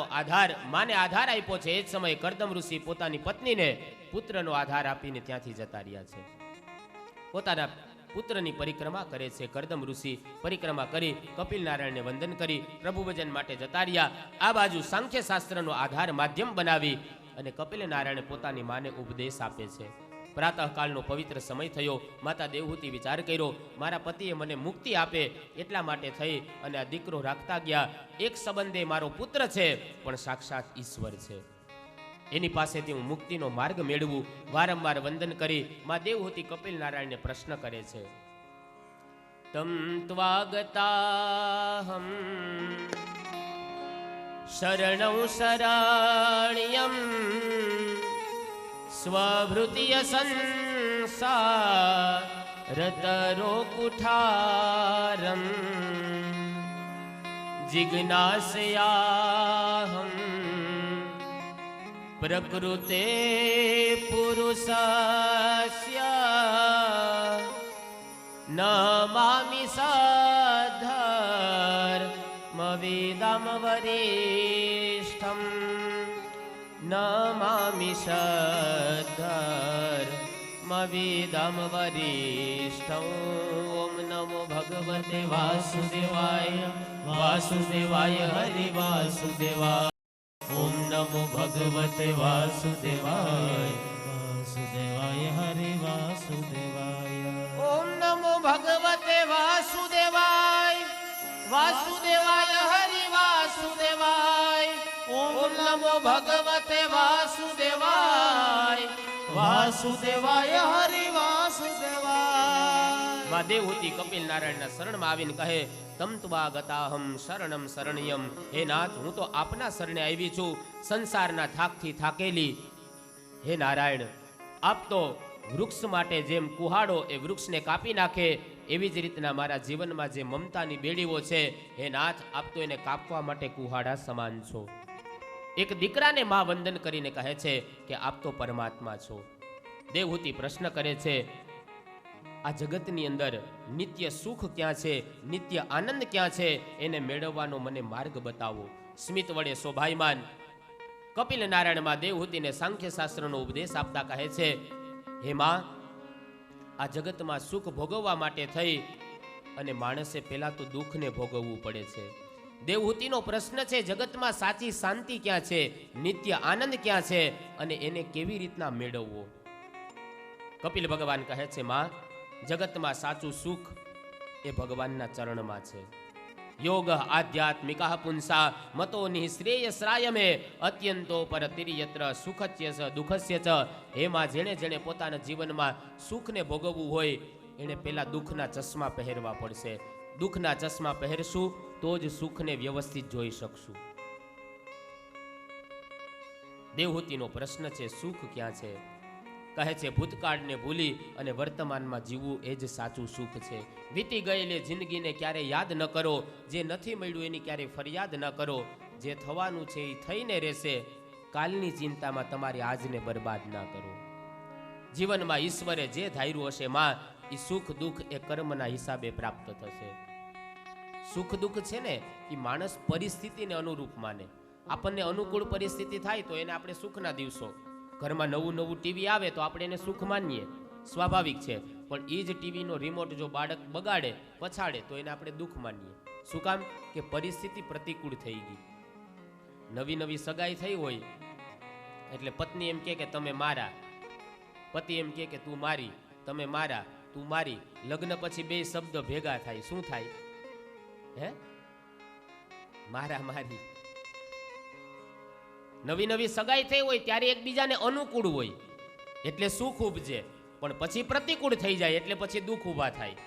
આધાર આપ્યો છે. એ જ સમયે કરદમ ઋષિ પોતાની પત્નીને પુત્રનો આધાર આપીને ત્યાંથી જતા રહ્યા છે. પોતાના પુત્રની પરિક્રમા કરે છે. કરદમ ઋષિ પરિક્રમા કરી કપિલ નારાયણને વંદન કરી પ્રભુ ભજન માટે જતા રહ્યા. આ બાજુ સાંખ્ય શાસ્ત્રનો આધાર માધ્યમ બનાવી અને કપિલ નારાયણ પોતાની માને ઉપદેશ આપે છે. પ્રાતઃકાળનો પવિત્ર સમય થયો. માતા દેવહૂતિ વિચાર કર્યો, મારા પતિએ મને મુક્તિ આપે એટલા માટે થઈ અને આ દીકરો રાખતા ગયા. એક સંબંધે મારો પુત્ર છે, પણ સાક્ષાત ઈશ્વર છે. એની પાસેથી હું મુક્તિનો માર્ગ મેળવું. વારંવાર વંદન કરી મા દેવહૂતિ કપિલ નારાયણને પ્રશ્ન કરે છે, તમ ત્વાગતાહમ શરણં શરણ્યમ સ્વભૃતિય સંસારતરો કુઠારમ જિજ્ઞાસયાહમ પ્રકૃતે પુરુષસ્ય ન મામિ સધર્મવિદં વરિષ્ઠં ન મામિ સધર્મવિદં વરિષ્ઠં. ઓમ નમો ભગવતે વાસુદેવાય. વાસુદેવાય હરિ વાસુદેવાય. ઓમ નમો ભગવતે વાસુદેવાય. વાસુદેવાય હરિ વાસુદેવાય. ઓમ નમો ભગવતે વાસુદેવાય. વાસુદેવાય હરિ વાસુદેવાય. ઓમ નમો ભગવતે વાસુદેવાય. વાસુદેવાય હરિ વાસુદેવાય. મા દેવહૂતિ કપિલ નારાયણના શરણમાં આવીને કહે, તમ ત્વાગતાહમ શરણમ શરણ્યમ. હે નાથ, હું તો આપના શરણે આવી છું, સંસારના થાકથી થાકેલી. હે નારાયણ, આપ તો વૃક્ષ માટે જેમ કુહાડો એ વૃક્ષને કાપી નાખે, એવી જ રીતના મારા જીવનમાં જે મમતાની બેડીઓ છે, હે નાથ, આપ તો એને કાપવા માટે કુહાડા સમાન છો. એક દીકરાને મા વંદન કરીને કહે છે કે આપ તો પરમાત્મા છો. દેવહૂતિ પ્રશ્ન કરે છે, આ જગતની અંદર નિત્ય સુખ ક્યાં છે, નિત્ય આનંદ ક્યાં છે, એને મેળવવાનો મને માર્ગ બતાવો. સ્મિત વડે શોભાયમાન કપિલ નારાયણમાં દેવહૂતિને સાંખ્ય શાસ્ત્રનો ઉપદેશ આપતા કહે છે, હે માં, આ જગતમાં સુખ ભોગવવા માટે થઈ અને માણસે પહેલા તો દુઃખને ભોગવવું પડે છે. દેવહૂતિનો પ્રશ્ન છે, જગતમાં સાચી શાંતિ ક્યાં છે, નિત્ય આનંદ ક્યાં છે, અને એને કેવી રીતના મેળવવો? કપિલ ભગવાન કહે છે, માં, જગતમાં સાચું સુખ એ ભગવાનના ચરણમાં છે. યોગ આધ્યાત્મિકા પુંસા મતો નિઃશ્રેયસ્રાય મે અત્યંતો પરતિર્યત્ર સુખસ્ય ચ દુઃખસ્ય ચ. એમાં જેણે જેણે પોતાના જીવનમાં સુખને ભોગવવું હોય એને પહેલા દુઃખના ચશ્મા પહેરવા પડશે. દુઃખના ચશ્મા પહેરશું તો જ સુખને વ્યવસ્થિત જોઈ શકશું. દેવહૂતિનો પ્રશ્ન છે, સુખ ક્યાં છે? કહે છે, ભૂતકાળને ભૂલી અને વર્તમાનમાં જીવવું એ જ સાચું સુખ છે. વીતી ગયેલી જિંદગીને ક્યારે યાદ ન કરો. જે નથી મળ્યું એની ક્યારે ફરિયાદ ન કરો. જે થવાનું છે એ થઈને રહેશે. કાલની ચિંતામાં તમારી આજને બરબાદ ના કરો. જીવનમાં ઈશ્વરે જે ધાર્યું હશે માં, એ સુખ દુઃખ એ કર્મના હિસાબે પ્રાપ્ત થશે. સુખ દુઃખ છે ને એ માણસ પરિસ્થિતિને અનુરૂપ માને. આપણને અનુકૂળ પરિસ્થિતિ થાય તો એને આપણે સુખના દિવસો, ઘરમાં નવું નવું ટીવી આવે તો આપણે એને સુખ માનીએ, સ્વાભાવિક છે. પણ એ જ ટીવીનો રિમોટ જો બાળક બગાડે પછાડે તો એને આપણે દુઃખ માનીએ. શું કામ? કે પરિસ્થિતિ પ્રતિકૂળ થઈ ગઈ. નવી નવી સગાઈ થઈ હોય એટલે પત્ની એમ કે તમે મારા, પતિ એમ કે તું મારી, તમે મારા, તું મારી. લગ્ન પછી બે શબ્દ ભેગા થાય, શું થાય? હે, મારા મારી. નવી નવી સગાઈ થઈ હોય ત્યારે એકબીજાને અનુકૂળ હોય એટલે સુખ ઉપજે, પણ પછી પ્રતિકૂળ થઈ જાય એટલે પછી દુઃખ ઊભા થાય.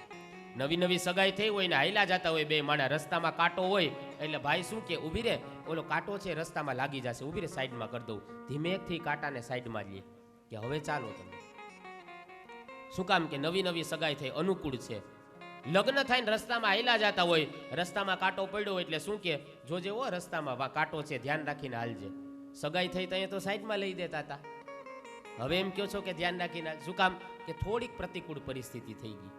નવી નવી સગાઈ થઈ હોય ને હાઈલા જતા હોય બે માણા, રસ્તામાં કાંટો હોય એટલે ભાઈ શું કે ઊભી રે, ઓલો કાંટો છે રસ્તામાં લાગી જશે, ઊભી રે સાઈડમાં કરી દઉં. ધીમેથી કાંટાને સાઈડમાં લે કે હવે ચાલો તમે. શું કામ? કે નવી નવી સગાઈ થઈ, અનુકૂળ છે. લગ્ન થઈને રસ્તામાં હાઈલા જતા હોય, રસ્તામાં કાંટો પડ્યો હોય એટલે શું કે જોજે ઓ રસ્તામાં કાંટો છે, ધ્યાન રાખીને હાલજે. સગાઈ થઈ તો અહીંયા તો સાઈડમાં લઈ દેતા હતા, હવે એમ કહો છો કે ધ્યાન રાખીને. શું કામ? કે થોડીક પ્રતિકૂળ પરિસ્થિતિ થઈ ગઈ.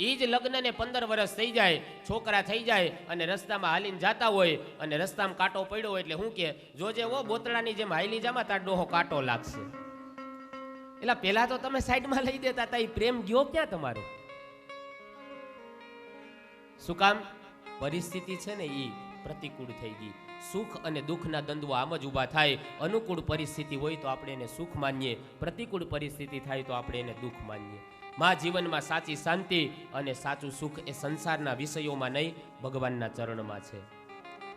એ જ લગ્નને 15 વર્ષ થઈ જાય, છોકરા થઈ જાય અને રસ્તામાં હાલીને જતા હોય અને રસ્તામાં કાંટો પડ્યો હોય એટલે શું કે જોજે ઓ બોતડાની જેમ હાઈલી જામાં તાર ડોહો કાંટો લાગશે. એટલે પેલા તો તમે સાઈડમાં લઈ દેતા હતા, એ પ્રેમ ગયો ક્યાં તમારો? શું કામ? પરિસ્થિતિ છે ને એ પ્રતિકૂળ થઈ ગઈ. સુખ અને દુઃખના દ્વંદ્વો આમ જ ઊભા થાય. અનુકૂળ પરિસ્થિતિ હોય તો આપણે એને સુખ માનીએ, પ્રતિકૂળ પરિસ્થિતિ થાય તો આપણે એને દુઃખ માનીએ. માં જીવનમાં સાચી શાંતિ અને સાચું સુખ એ સંસારના વિષયોમાં નહીં, ભગવાનના ચરણમાં છે.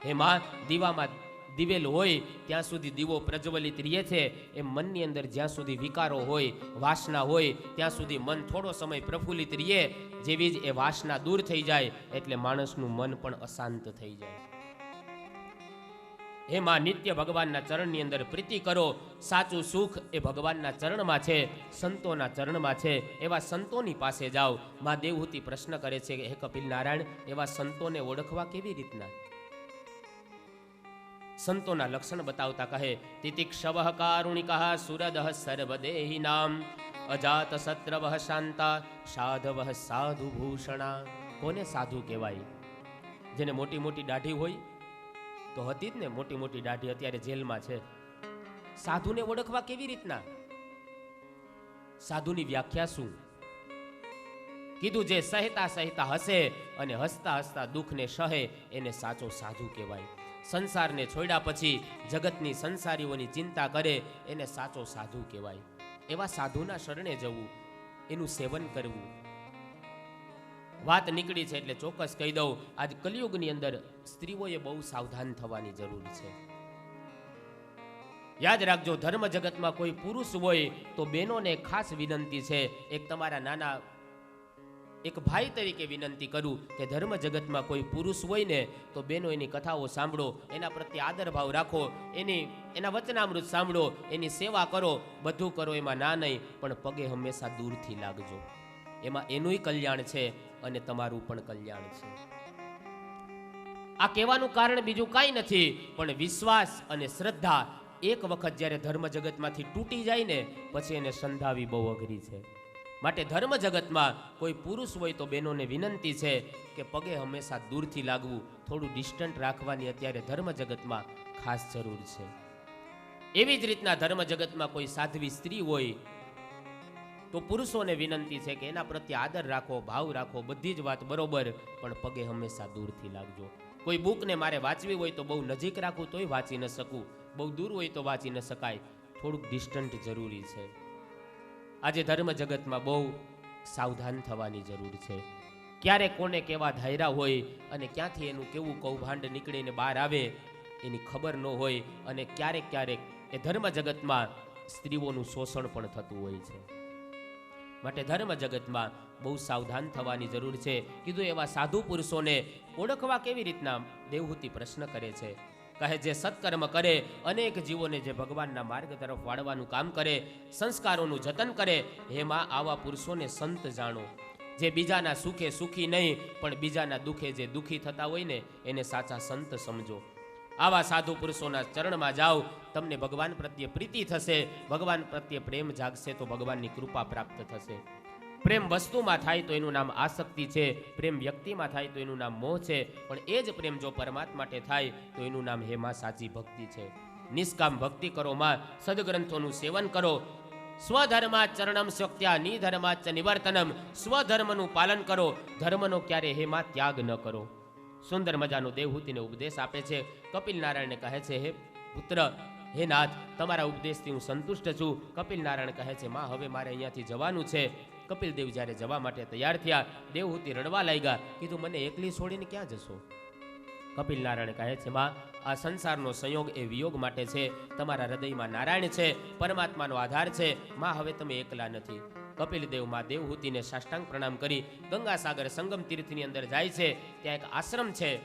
હે માં, દીવામાં દિવેલ હોય ત્યાં સુધી દીવો પ્રજ્વલિત રહે છે. એ મનની અંદર જ્યાં સુધી વિકારો હોય, વાસના હોય ત્યાં સુધી મન થોડો સમય પ્રફુલ્લિત રહે. જેવી જ એ વાસના દૂર થઈ જાય એટલે માણસનું મન પણ અશાંત થઈ જાય. હે માં, નિત્ય ભગવાનના ચરણની અંદર પ્રીતિ કરો. સાચું સુખ એ ભગવાનના ચરણમાં છે, સંતોના ચરણમાં છે. એવા સંતોની પાસે જાઓ. માં દેવહૂતિ પ્રશ્ન કરે છે કે હે કપિલ નારાયણ, એવા સંતોને ઓળખવા કેવી રીતના? સંતોના લક્ષણ બતાવતા કહે તિતિક્ષવઃ કારુણિકઃ સુરદઃ સર્વદેહિનામ અજાત શત્રવઃ શાંતા સાધવઃ સાધુ ભૂષણા. કોને સાધુ કહેવાય? જેને મોટી મોટી દાઢી હોય તો હતી જ ને, મોટી મોટી દાઢી અત્યારે જેલમાં છે. સાધુને ઓળખવા કેવી રીતના? સાધુની વ્યાખ્યા શું કીધું? જે સહેતા સહેતા હસે અને હસતા હસતા દુઃખને સહે એને સાચો સાધુ કહેવાય. સંસારને છોડ્યા પછી જગતની સંસારીઓની ચિંતા કરે એને સાચો સાધુ કહેવાય. એવા સાધુના શરણે જવું, એનું સેવન કરવું. વાત નીકળી છે એટલે ચોક્કસ કહી દઉં, આજ કલિયુગની અંદર સ્ત્રીઓએ બહુ સાવધાન થવાની જરૂર છે. યાદ રાખજો, ધર્મ જગતમાં કોઈ પુરુષ હોય તો બહેનોને ખાસ વિનંતી છે, એક તમારા નાના એક ભાઈ તરીકે વિનંતી કરું કે ધર્મ જગતમાં કોઈ પુરુષ હોય ને તો બહેનો એની કથાઓ સાંભળો, એના પ્રત્યે આદર ભાવ રાખો, એના વચનામૃત સાંભળો, એની સેવા કરો, બધું કરો, એમાં ના નહીં, પણ પગે હંમેશા દૂરથી લાગજો. એમાં એનુંય કલ્યાણ છે અને તમારું પણ કલ્યાણ છે. આ કહેવાનું કારણ બીજું કાંઈ નથી, પણ વિશ્વાસ અને શ્રદ્ધા એક વખત જ્યારે ધર્મ જગતમાંથી તૂટી જાય ને પછી એને સંધાવી બહુ અઘરી છે. માટે ધર્મ જગતમાં કોઈ પુરુષ હોય તો બહેનોને વિનંતી છે કે પગે હંમેશા દૂરથી લાગવું, થોડું ડિસ્ટન્ટ રાખવાની અત્યારે ધર્મ જગતમાં ખાસ જરૂર છે. એવી જ રીતના ધર્મ જગતમાં કોઈ સાધ્વી સ્ત્રી હોય તો પુરુષોને વિનંતી છે કે એના પ્રત્યે આદર રાખો, ભાવ રાખો, બધી જ વાત બરોબર, પણ પગે હંમેશા દૂરથી લાગજો. કોઈ બુકને મારે વાંચવી હોય તો બહુ નજીક રાખું તોય વાંચી ન શકું, બહુ દૂર હોય તો વાંચી ન શકાય, થોડુંક ડિસ્ટન્ટ જરૂરી છે. આજે ધર્મ જગતમાં બહુ સાવધાન થવાની જરૂર છે. ક્યારે કોને કેવા ધાયરા હોય અને ક્યાંથી એનું કેવું કૌભાંડ નીકળીને બહાર આવે એની ખબર ન હોય, અને ક્યારેક ક્યારેક એ ધર્મ જગતમાં સ્ત્રીઓનું શોષણ પણ થતું હોય છે. માટે ધર્મ જગતમાં બહુ સાવધાન થવાની જરૂર છે. કીધું એવા સાધુ પુરુષોને ઓળખવા કેવી રીતના? દેવહૂતિ પ્રશ્ન કરે છે. કહે જે સત્કર્મ કરે, અનેક જીવોને જે ભગવાનના માર્ગ તરફ વાળવાનું કામ કરે, સંસ્કારોનું જતન કરે, એમાં આવા પુરુષોને સંત જાણો. જે બીજાના સુખે સુખી નહીં પણ બીજાના દુઃખે જે દુઃખી થતા હોય ને એને સાચા સંત સમજો. આવા સાધુ પુરુષોના ચરણમાં જાઓ, તમને ભગવાન પ્રત્યે પ્રીતિ થશે, ભગવાન પ્રત્યે પ્રેમ જાગશે તો ભગવાનની કૃપા પ્રાપ્ત થશે. પ્રેમ વસ્તુમાં થાય તો એનું નામ આસક્તિ છે, પ્રેમ વ્યક્તિમાં થાય તો એનું નામ મોહ છે, પણ એ જ પ્રેમ જો પરમાત્મા માટે થાય તો એનું નામ હે માં સાચી ભક્તિ છે. નિષ્કામ ભક્તિ કરો માં, સદગ્રંથોનું સેવન કરો. સ્વધર્માચરણમ શક્ત્યા નિધર્માચ નિવર્તનમ. સ્વધર્મનું પાલન કરો, ધર્મનો ક્યારે હે માં ત્યાગ ન કરો. સુંદર મજાનો દેવહૂતિને ઉપદેશ આપે છે. કપિલ નારાયણને કહે છે, હે પુત્ર, હે નાથ, તમારા ઉપદેશથી હું સંતુષ્ટ છું. કપિલ નારાયણ કહે છે, માં હવે મારે અહીંયાથી જવાનું છે. કપિલ દેવ જ્યારે જવા માટે તૈયાર થયા, દેવહૂતિ રડવા લાગ્યા. કીધું, મને એકલી છોડીને ક્યાં જશો? કપિલ નારાયણ કહે છે, માં, આ સંસારનો સંયોગ એ વિયોગ માટે છે. તમારા હૃદયમાં નારાયણ છે, પરમાત્માનો આધાર છે. માં, હવે તમે એકલા નથી. કપિલ દેવ માં દેવહૂતિને સાષ્ટાંગ પ્રણામ કરી ગંગાસાગર સંગમ તીર્થની અંદર જાય છે. ત્યાં એક આશ્રમ છે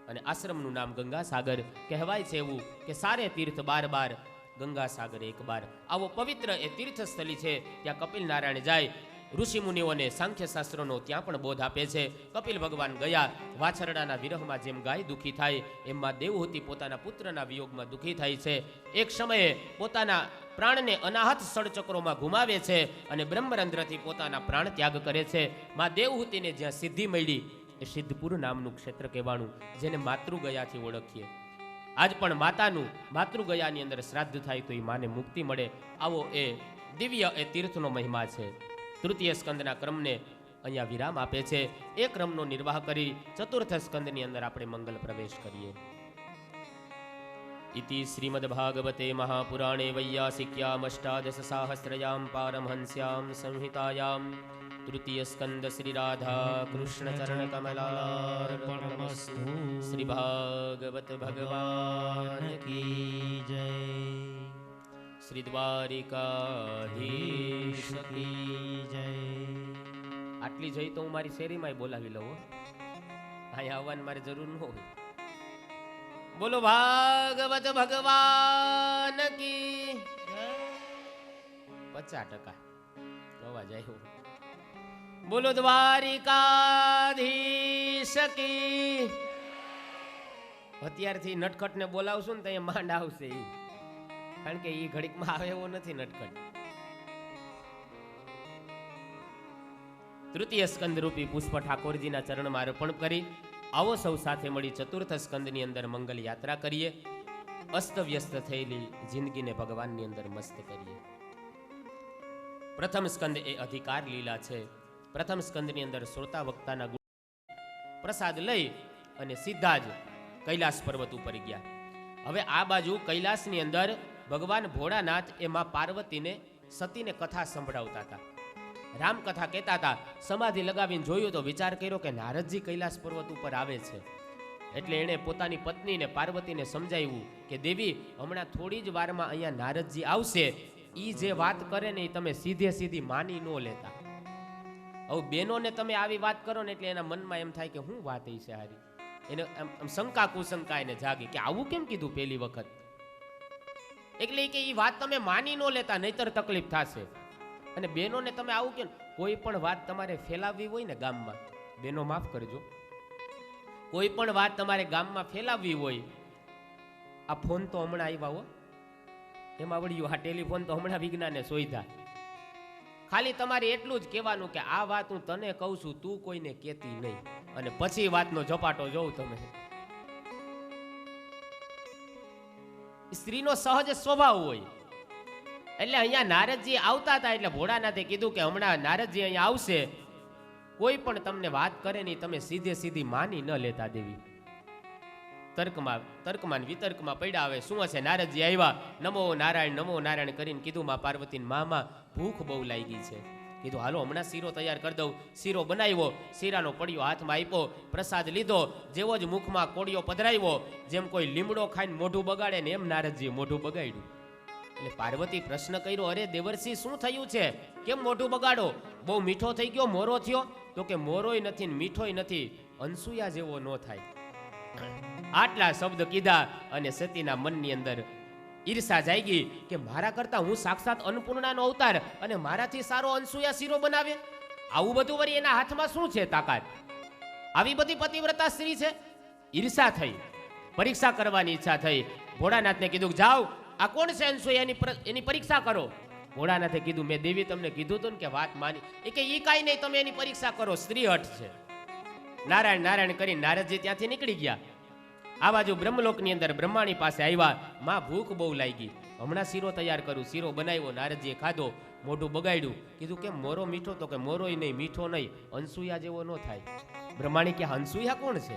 અને આશ્રમનું નામ ગંગાસાગર કહેવાય છે. એવું કે સારે તીર્થ બાર બાર, ગંગાસાગર એક બાર. આવો પવિત્ર એ તીર્થસ્થલી છે. ત્યાં કપિલ નારાયણ જાય. ઋષિ મુનિઓને સાંખ્ય શાસ્ત્રનો ત્યાં પણ બોધ આપે છે. કપિલ ભગવાન ગયા. વાછરડાના વિરહમાં જેમ ગાય દુઃખી થાય, એમાં દેવહૂતિ પોતાના પુત્રના વિયોગમાં દુઃખી થાય છે. એક સમયે પોતાના પ્રાણને અનાહત સળચક્રોમાં ગુમાવે છે અને બ્રહ્મરંધ્રથી પોતાના પ્રાણ ત્યાગ કરે છે. માં દેવહૂતિને જ્યાં સિદ્ધિ મળી, એ સિદ્ધપુર નામનું ક્ષેત્ર કહેવાનું, જેને માતૃગયાથી ઓળખીએ. આજ પણ માતાનું માતૃગયાની અંદર શ્રાદ્ધ થાય તો એ માને મુક્તિ મળે. આવો એ દિવ્ય એ તીર્થનો મહિમા છે. તૃતીય સ્કંદના ક્રમને અહીંયા વિરામ આપે છે. એ ક્રમનો નિર્વાહ કરી ચતુર્થ સ્કંદની અંદર આપણે મંગલ પ્રવેશ કરીએ. ઇતિ શ્રીમદ્ભાગવતે મહાપુરાણે વૈયાસિક્યામ અષ્ટાદશસાહસ્રયામ પારમહંસ્યામ સંહિતાયામ તૃતીય સ્કંદ શ્રી રાધા કૃષ્ણ ચરણ કમલાર્પણમસ્તુ. શ્રી ભાગવત ભગવાન કી જય. શ્રી દ્વારિકાધીશ કી જય. આટલી જઈ તો હું મારી શેરીમાં બોલાવી લઉં. અહીંયા આવવાની મારે જરૂર ન હોય. બોલો ભાગવત ભગવાન કી 50% અવાજ આવ્યો. બોલો દ્વારિકાધીશ કી. અત્યારથી નટખટને બોલાવશું ને તો અહીંયા માંડ આવશે ઈ, કારણ કે ઈ ઘડીકમાં આવે એવો નથી નટખટ. તૃતીય સ્કંદ રૂપી પુષ્પ ઠાકોરજીના ચરણમાં અર્પણ કરી આવો સૌ સાથે મળી ચતુર્થ સ્કંદની અંદર મંગલ યાત્રા કરીએ. અસ્તવ્યસ્ત થયેલી જિંદગીને ભગવાનની અંદર મસ્ત કરીએ. પ્રથમ સ્કંદ એ અધિકાર લીલા છે. પ્રથમ સ્કંદની અંદર શ્રોતા વક્તાના ગુણ પ્રસાદ લઈ અને સીધા જ કૈલાસ પર્વત ઉપર ગયા. હવે આ બાજુ કૈલાસની અંદર ભગવાન ભોળાનાથ એ માં પાર્વતીને સતીને કથા સંભળાવતા હતા, રામકથા કહેતા હતા. સમાધિ લગાવીને જોયું તો વિચાર કર્યો કે નારદજી કૈલાસ પર્વત ઉપર આવે છે. એટલે એણે પોતાની પત્નીને પાર્વતીને સમજાવ્યું કે દેવી, હમણાં થોડી જ વારમાં અહીંયા નારદજી આવશે. ઈ જે વાત કરે ને એ તમે સીધે સીધી માની ન લેતા. હવે બેનોને તમે આવી વાત કરો ને એટલે એના મનમાં એમ થાય કે હું વાત એ છે હારી. એને શંકા કુશંકા એને જાગી કે આવું કેમ કીધું પહેલી વખત. એટલે કે એ વાત તમે માની ન લેતા, નહીતર તકલીફ થશે. અને બહેનોને તમે આવું કે કોઈ પણ વાત તમારે ફેલાવવી હોય ને ગામમાં, બહેનો માફ કરજો, કોઈ પણ વાત તમારે ગામમાં ફેલાવવી હોય, આ ફોન તો હમણાં આવ્યા હો, એમાં વળ્યું આ ટેલિફોન તો હમણાં વિજ્ઞાને શોધ્યા. ખાલી તમારે એટલું જ કહેવાનું કે આ વાત હું તને કહું છું, તું કોઈને કહેતી નહીં. અને પછી વાતનો ઝપાટો જોઉં તમે. સ્ત્રીનો સહજ સ્વભાવ હોય. એટલે અહીંયા નારદજી આવતા હતા એટલે ભોળાનાથે કીધું કે હમણાં નારદજી અહીંયા આવશે, કોઈ પણ તમને વાત કરે નહીં તમે સીધે સીધી માની ન લેતા દેવી. તર્કમાં વિતર્કમાં પડ્યા. આવે શું હશે? નારદજી આવ્યા, નમો નારાયણ કરીને કીધું માં પાર્વતીને, મામા ભૂખ બહુ લાગી છે. કીધું હાલો હમણાં શીરો તૈયાર કરી દઉં. શીરો બનાવ્યો, શીરાનો પડ્યો હાથમાં આપ્યો, પ્રસાદ લીધો. જેવો જ મુખમાં કોળિયો પધરાવ્યો, જેમ કોઈ લીમડો ખાઈને મોઢું બગાડે ને એમ નારદજીએ મોઢું બગાડ્યું. એટલે પાર્વતી પ્રશ્ન કર્યો, અરે દેવર્ષિ શું થયું છે? કેમ મોઢું બગાડો? બહુ મીઠો થઈ ગયો, મોરો થયો? તો કે મોરોય નથી ને મીઠોય નથી, અનસુયા જેવો ન થાય. આટલા શબ્દ કીધા અને સતીના મનની અંદર ઈર્ષા જાગી કે મારા કરતા હું સાક્ષાત અન્નપૂર્ણાનો અવતાર અને મારાથી સારો અનસુયા શીરો બનાવે. આવું બધું વળી એના હાથમાં શું છે તાકાત? આવી બધી પતિવ્રતા સ્ત્રી છે. ઈર્ષા થઈ પરીક્ષા કરવાની ઈચ્છા થઈ. ભોળાનાથને કીધું જાઓ, આ કોણ છે અનસૂયા, એની પરીક્ષા કરો. ભોળાનાથે કીધું મેં દેવી તમને કીધું હતું ને કે વાત માની. એ કે ઈ કાંઈ નહીં, તમે એની પરીક્ષા કરો, સ્ત્રી હઠ છે. નારાયણ નારાયણ કરી નારદજી ત્યાંથી નીકળી ગયા. આ બાજુ બ્રહ્મલોકની અંદર બ્રહ્માણી પાસે આવ્યા. માં ભૂખ બહુ લાગી, હમણાં શીરો તૈયાર કરું. શીરો બનાવ્યો, નારદજીએ ખાધો, મોઢું બગાડ્યું. કીધું કે મોરો મીઠો? તો કે મોરોય નહીં, મીઠો નહીં, અનસૂયા જેવો ન થાય. બ્રહ્માણી કે અનસૂયા કોણ છે?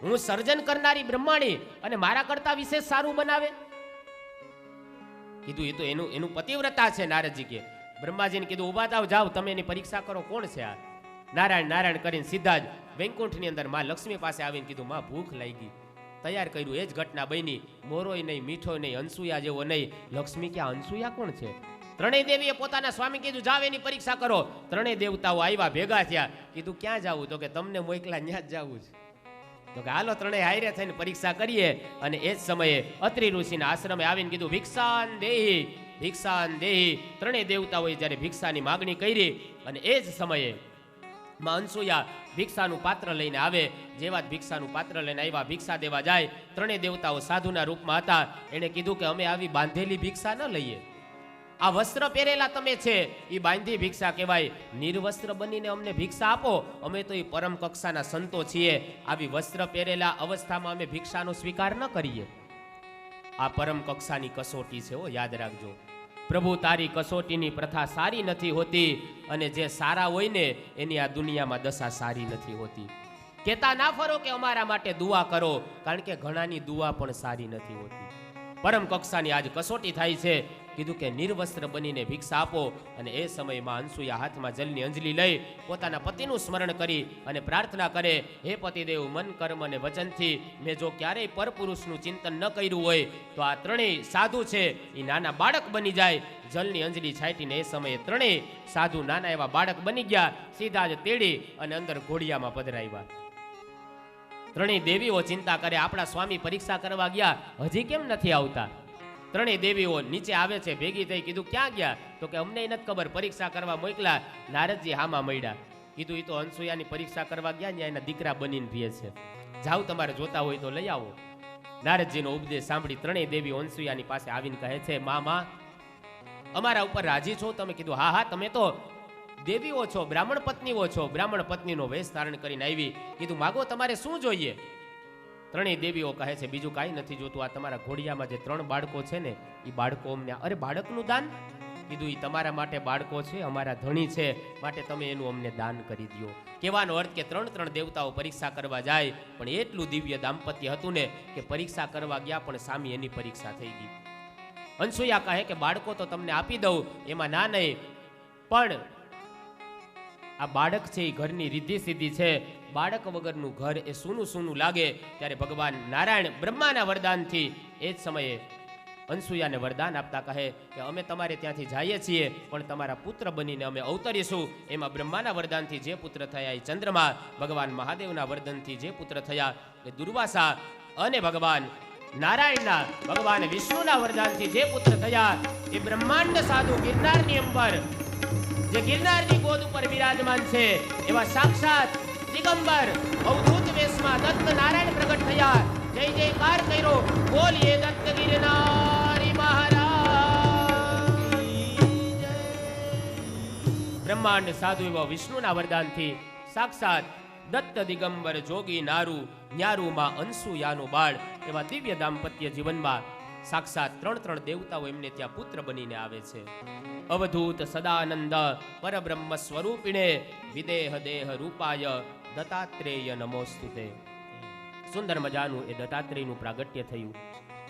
હું સર્જન કરનારી બ્રહ્માણી, અને મારા કરતા વિશેષ સારું બનાવે? કીધું એ તો એનું પતિવ્રતા છે. નારદજી કે બ્રહ્માજીને કીધું ઉભા થાવ, જાઓ તમે એની પરીક્ષા કરો, કોણ છે આ? નારાયણ નારાયણ કરીને સીધા જ વૈકુંઠની અંદર માં લક્ષ્મી પાસે આવીને કીધું માં ભૂખ લાગી. તૈયાર કર્યું, એ જ ઘટના બની. મોરોય નહીં, મીઠો નહીં, અનસૂયા જેવો નહીં. લક્ષ્મી કે અનસૂયા કોણ છે? ત્રણેય દેવીએ પોતાના સ્વામી કીધું જાવ એની પરીક્ષા કરો. ત્રણેય દેવતાઓ આવ્યા, ભેગા થયા. કીધું ક્યાં જાવું? તો કે તમને મોકલા ત્યાં જ જવું છે. તો કે હાલો ત્રણેય હારે થઈને પરીક્ષા કરીએ. અને એ જ સમયે અત્રિ ઋષિના આશ્રમે આવીને કીધું ભિક્ષાન દેહી, ભિક્ષાન દેહી. ત્રણેય દેવતાઓએ જ્યારે ભિક્ષાની માગણી કરી, અને એ જ સમયે માં અનસૂયા ભિક્ષાનું પાત્ર લઈને આવે. જેવા જ ભિક્ષાનું પાત્ર લઈને આવ્યા, ભિક્ષા દેવા જાય. ત્રણેય દેવતાઓ સાધુના રૂપમાં હતા. એણે કીધું કે અમે આવી બાંધેલી ભિક્ષા ન લઈએ. આ વસ્ત્ર પહેરેલા તમે છે એ બાંધી ભિક્ષા કહેવાય. નિર્વસ્ત્ર બનીને અમને ભિક્ષા આપો, અમે તો એ પરમ કક્ષાના સંતો છીએ. આવી વસ્ત્ર પહેરેલા અવસ્થામાં અમે ભિક્ષાનો સ્વીકાર ન કરીએ. આ પરમ કક્ષાની કસોટી છે, યાદ રાખજો. પ્રભુ તારી કસોટીની પ્રથા સારી નથી હોતી, અને જે સારા હોય ને એની આ દુનિયામાં દશા સારી નથી હોતી. કહેતા ના ફરો કે અમારા માટે દુઆ કરો, કારણ કે ઘણાની દુઆ પણ સારી નથી હોતી. પરમ કક્ષાની આજ કસોટી થાય છે. કીધું કે નિર્વસ્ત્ર બનીને ભિક્ષા આપો. અને એ સમયમાં અનસૂયા હાથમાં જલની અંજલિ લઈ પોતાના પતિનું સ્મરણ કરી અને પ્રાર્થના કરે, હે પતિદેવ, મન કર્મ અને વચનથી મેં જો ક્યારેય પરપુરુષનું ચિંતન ન કર્યું હોય તો આ ત્રણેય સાધુ છે એ નાના બાળક બની જાય. જલની અંજલિ છાંટીને એ સમયે ત્રણેય સાધુ નાના એવા બાળક બની ગયા. સીધા જ તેડી અને અંદર ઘોડિયામાં પધરાવ્યા. ત્રણેય દેવીઓ ચિંતા કરે, આપણા સ્વામી પરીક્ષા કરવા ગયા, હજી કેમ નથી આવતા? ત્રણેય દેવીઓ નીચે આવે છે, ભેગી થઈ. કીધું ક્યાં ગયા? તો કે અમને નથી ખબર, પરીક્ષા કરવા મોકલા. નારદજી હામાં મળ્યા. કીધું એ તો અનસૂયાની પરીક્ષા કરવા ગયા ને, એના દીકરા બનીને રહે છે, જાઓ તમારે જોતા હોય તો લઈ આવો. નારદજીનો ઉપદેશ સાંભળી ત્રણેય દેવી અનસૂયાની પાસે આવીને કહે છે, માં અમારા ઉપર રાજી છો તમે? કીધું હા હા, તમે તો દેવીઓ છો, બ્રાહ્મણ પત્નીઓ છો. બ્રાહ્મણ પત્નીનો વેશ ધારણ કરીને આવી. કીધું માગો, તમારે શું જોઈએ? ત્રણેય દેવીઓ કહે છે બીજું કાંઈ નથી જોતું, આ તમારા ઘોડિયામાં જે 3 બાળકો છે ને એ બાળકો અમને. અરે બાળકનું દાન? કીધું એ તમારા માટે બાળકો છે, અમારા ધણી છે, માટે તમે એનું અમને દાન કરી દો. કહેવાનો અર્થ કે 3 દેવતાઓ પરીક્ષા કરવા જાય, પણ એટલું દિવ્ય દાંપત્ય હતું ને કે પરીક્ષા કરવા ગયા પણ સામી એની પરીક્ષા થઈ ગઈ. અનસૂયા કહે કે બાળકો તો તમને આપી દઉં, એમાં ના નહીં, પણ આ બાળક છે એ ઘરની રીધિ સીધી છે. બાળક વગરનું ઘર એ સૂનું સૂનું લાગે. ત્યારે ભગવાન નારાયણ બ્રહ્માના વરદાનથી એ જ સમયે અનસૂયાને વરદાન આપતા કહે કે અમે તમારે ત્યાંથી જઈએ છીએ, પણ તમારા પુત્ર બનીને અમે અવતરીશું. એમાં બ્રહ્માના વરદાનથી જે પુત્ર થયા એ ચંદ્રમા, ભગવાન મહાદેવના વરદાનથી જે પુત્ર થયા એ દુર્વાસા, અને ભગવાન નારાયણના, ભગવાન વિષ્ણુના વરદાનથી જે પુત્ર થયા એ બ્રહ્માંડ સાધુ ગિરનારની અંબર, જે ગિરનારની ગોદ ઉપર વિરાજમાન છે એવા સાક્ષાત દિગંબર અવધૂત વેશમાં દત્ત નારાયણ પ્રગટ થયા. જય જયકાર કર્યો, બોલીએ દત્ત ગિરનારી મહારાજ. બ્રહ્માંડ સાધુ એવા વિષ્ણુના વરદાનથી સાક્ષાત દત્ત દિગંબર જોગી નારુ ન્યારુમાં અનસૂયાનું બાળ, એવા દિવ્ય દાંપત્ય જીવનમાં સાક્ષાત 3 દેવતાઓ એમને ત્યાં પુત્ર બનીને આવે છે. અવધૂત સદાનંદ પરબ્રહ્મ સ્વરૂપિણે વિદેહ દેહ રૂપાય દત્તાત્રેય નમોસ્તુતે. સુંદર મજાનું એ દત્તાત્રેયનું પ્રાગટ્ય થયું.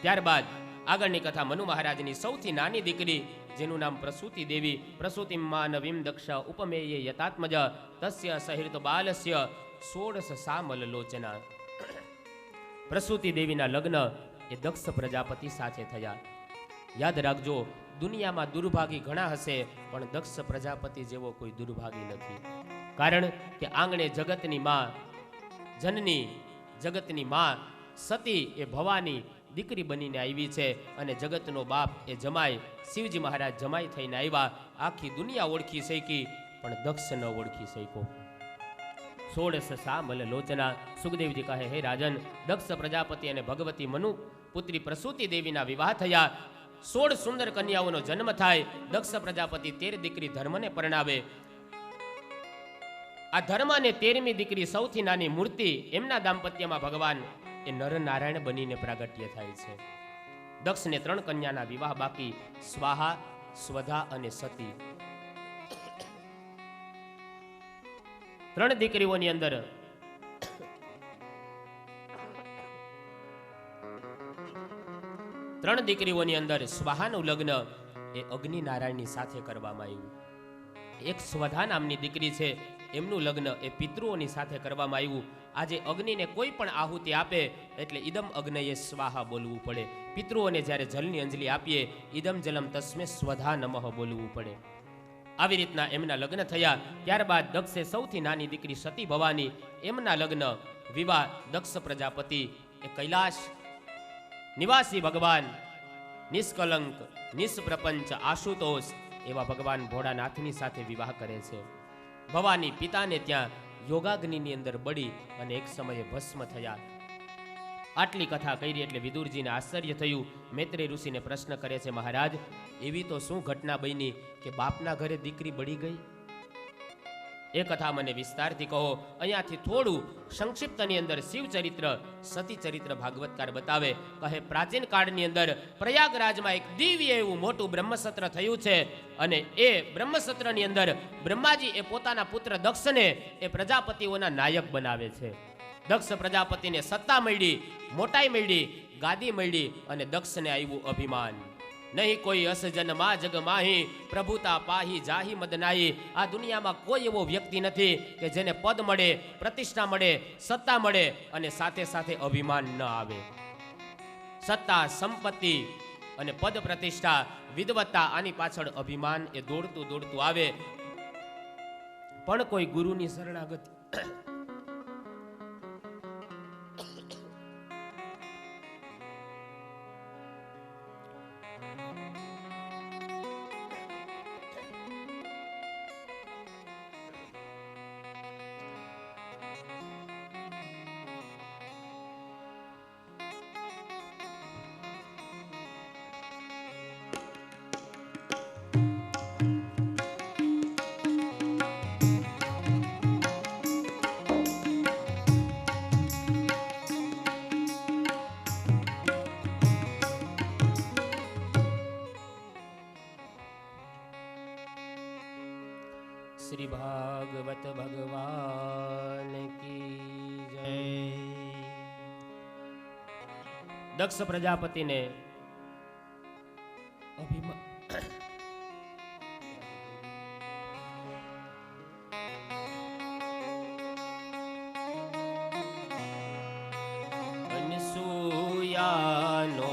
ત્યારબાદ આગળની કથા મનુ મહારાજની સૌથી નાની દીકરી, જેનું નામ પ્રસૂતિ દેવી. પ્રસૂતિમાં નવીમ દક્ષ ઉપમેય યતાત્મજ તસ્ય સહિત બાલસ્ય 16 સામલ લોચના. પ્રસૂતિ દેવીના લગ્ન એ દક્ષ પ્રજાપતિ સાથે થયા. યાદ રાખજો, દુનિયામાં દુર્ભાગી ઘણા હશે, પણ દક્ષ પ્રજાપતિ જેવો કોઈ દુર્ભાગી નથી. કારણ કે આંગણે જગતની માં, જનની જગતની માં સતી એ ભવાની દીકરી બનીને આવી છે, અને જગતનો બાપ એ જમાઈ શિવજી મહારાજ જમાઈ થઈને આવ્યા. આખી દુનિયા ઓળખી શકી, પણ દક્ષ ન ઓળખી શક્યો. સોળસ સામલ લોચના. સુખદેવજી કહે, હે રાજન, દક્ષ પ્રજાપતિ અને ભગવતી મનુ પુત્રી પ્રસૂતિ દેવીના વિવાહ થયા. 16 સુંદર કન્યાઓનો જન્મ થાય. દક્ષ પ્રજાપતિ 13 દીકરી ધર્મને પરણાવે. આ ધર્મ અને 13મી દીકરી સૌથી નાની મૂર્તિ, એમના દાંપત્યમાં ભગવાન એ નર નારાયણ બનીને પ્રાગટ્ય થાય છે. દક્ષને 3 કન્યાના વિવાહ બાકી, સ્વાહા, સ્વધા અને સતી. 3 દીકરીઓની અંદર સ્વાહાનું લગ્ન એ અગ્નિ નારાયણની સાથે કરવામાં આવ્યું. એક સ્વધા નામની દીકરી છે, એમનું લગ્ન એ પિતૃઓની સાથે કરવામાં આવ્યું. આજે અગ્નિને કોઈ પણ આહુતિ આપે એટલે ઇદમ અગ્નયે સ્વાહા બોલવું પડે. પિતૃઓને જ્યારે જલની અંજલિ આપીએ, ઇદમ જલમ તસ્મે સ્વધા નમઃ બોલવું પડે. આવી રીતના એમના લગ્ન થયા. ત્યારબાદ દક્ષે સૌથી નાની દીકરી સતી ભવાની, એમના લગ્ન વિવાહ દક્ષ પ્રજાપતિ એ કૈલાશ નિવાસી ભગવાન નિષ્કલંક નિષ્પ્રપંચ આશુતોષ એવા ભગવાન ભોળાનાથની સાથે વિવાહ કરે છે. ભવાની પિતાને ત્યાં યોગાગ્નિની અંદર બળી અને એક સમયે ભસ્મ થયા. આટલી કથા કરી એટલે વિદુરજીને આશ્ચર્ય થયું. મૈત્રેય ઋષિને પ્રશ્ન કરે છે, મહારાજ, એવી તો શું ઘટના બની કે બાપના ઘરે દીકરી બળી ગઈ? એ કથા મને વિસ્તારથી કહો. અહીંયાથી થોડું સંક્ષિપ્તની અંદર શિવચરિત્ર સતી ચરિત્ર ભાગવતકાર બતાવે. કહે, પ્રાચીન કાળની અંદર પ્રયાગરાજમાં એક દિવ્ય એવું મોટું બ્રહ્મસત્ર થયું છે અને એ બ્રહ્મસત્રની અંદર બ્રહ્માજી એ પોતાના પુત્ર દક્ષને એ પ્રજાપતિઓના નાયક બનાવે છે. દક્ષ પ્રજાપતિને સત્તા મળી, મોટાઈ મળી, ગાદી મળી અને દક્ષને આવ્યું અભિમાન. નહીં કોઈ અસજન માં જગ માહી, પ્રભુતા પાહી જાહી મદનાઈ. આ દુનિયામાં કોઈ એવો વ્યક્તિ નથી કે જેને પદ મળે, પ્રતિષ્ઠા મળે, સત્તા મળે અને સાથે સાથે અભિમાન ન આવે. સત્તા, સંપત્તિ અને પદ પ્રતિષ્ઠા, વિદવત્તા, આની પાછળ અભિમાન એ દોડતું દોડતું આવે. પણ કોઈ ગુરુની શરણાગતિ શ્રી ભાગવત ભગવાન કી જય. દક્ષ પ્રજાપતિને અભિમાન અનસૂયાનો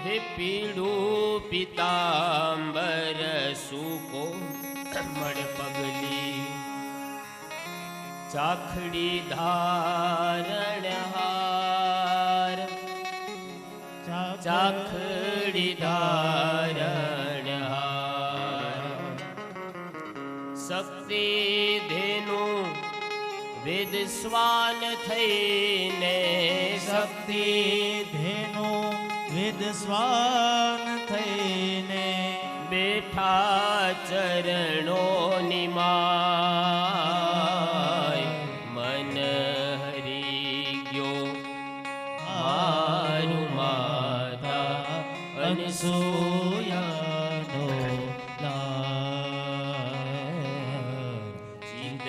હે પીળું પિતાંબર સૂકો મળ પગલી, ચાખડી ધારણહાર, ચાખડી ધારણહાર, શક્તિ ધેનુ વિદસ્વાન થઈને,
શક્તિ ધેનુ વિદસ્વાન થઈને,
બેઠા ચરણોની માય, મન હરી ગયો મારું માતા
અનસૂયાનો
ચિંત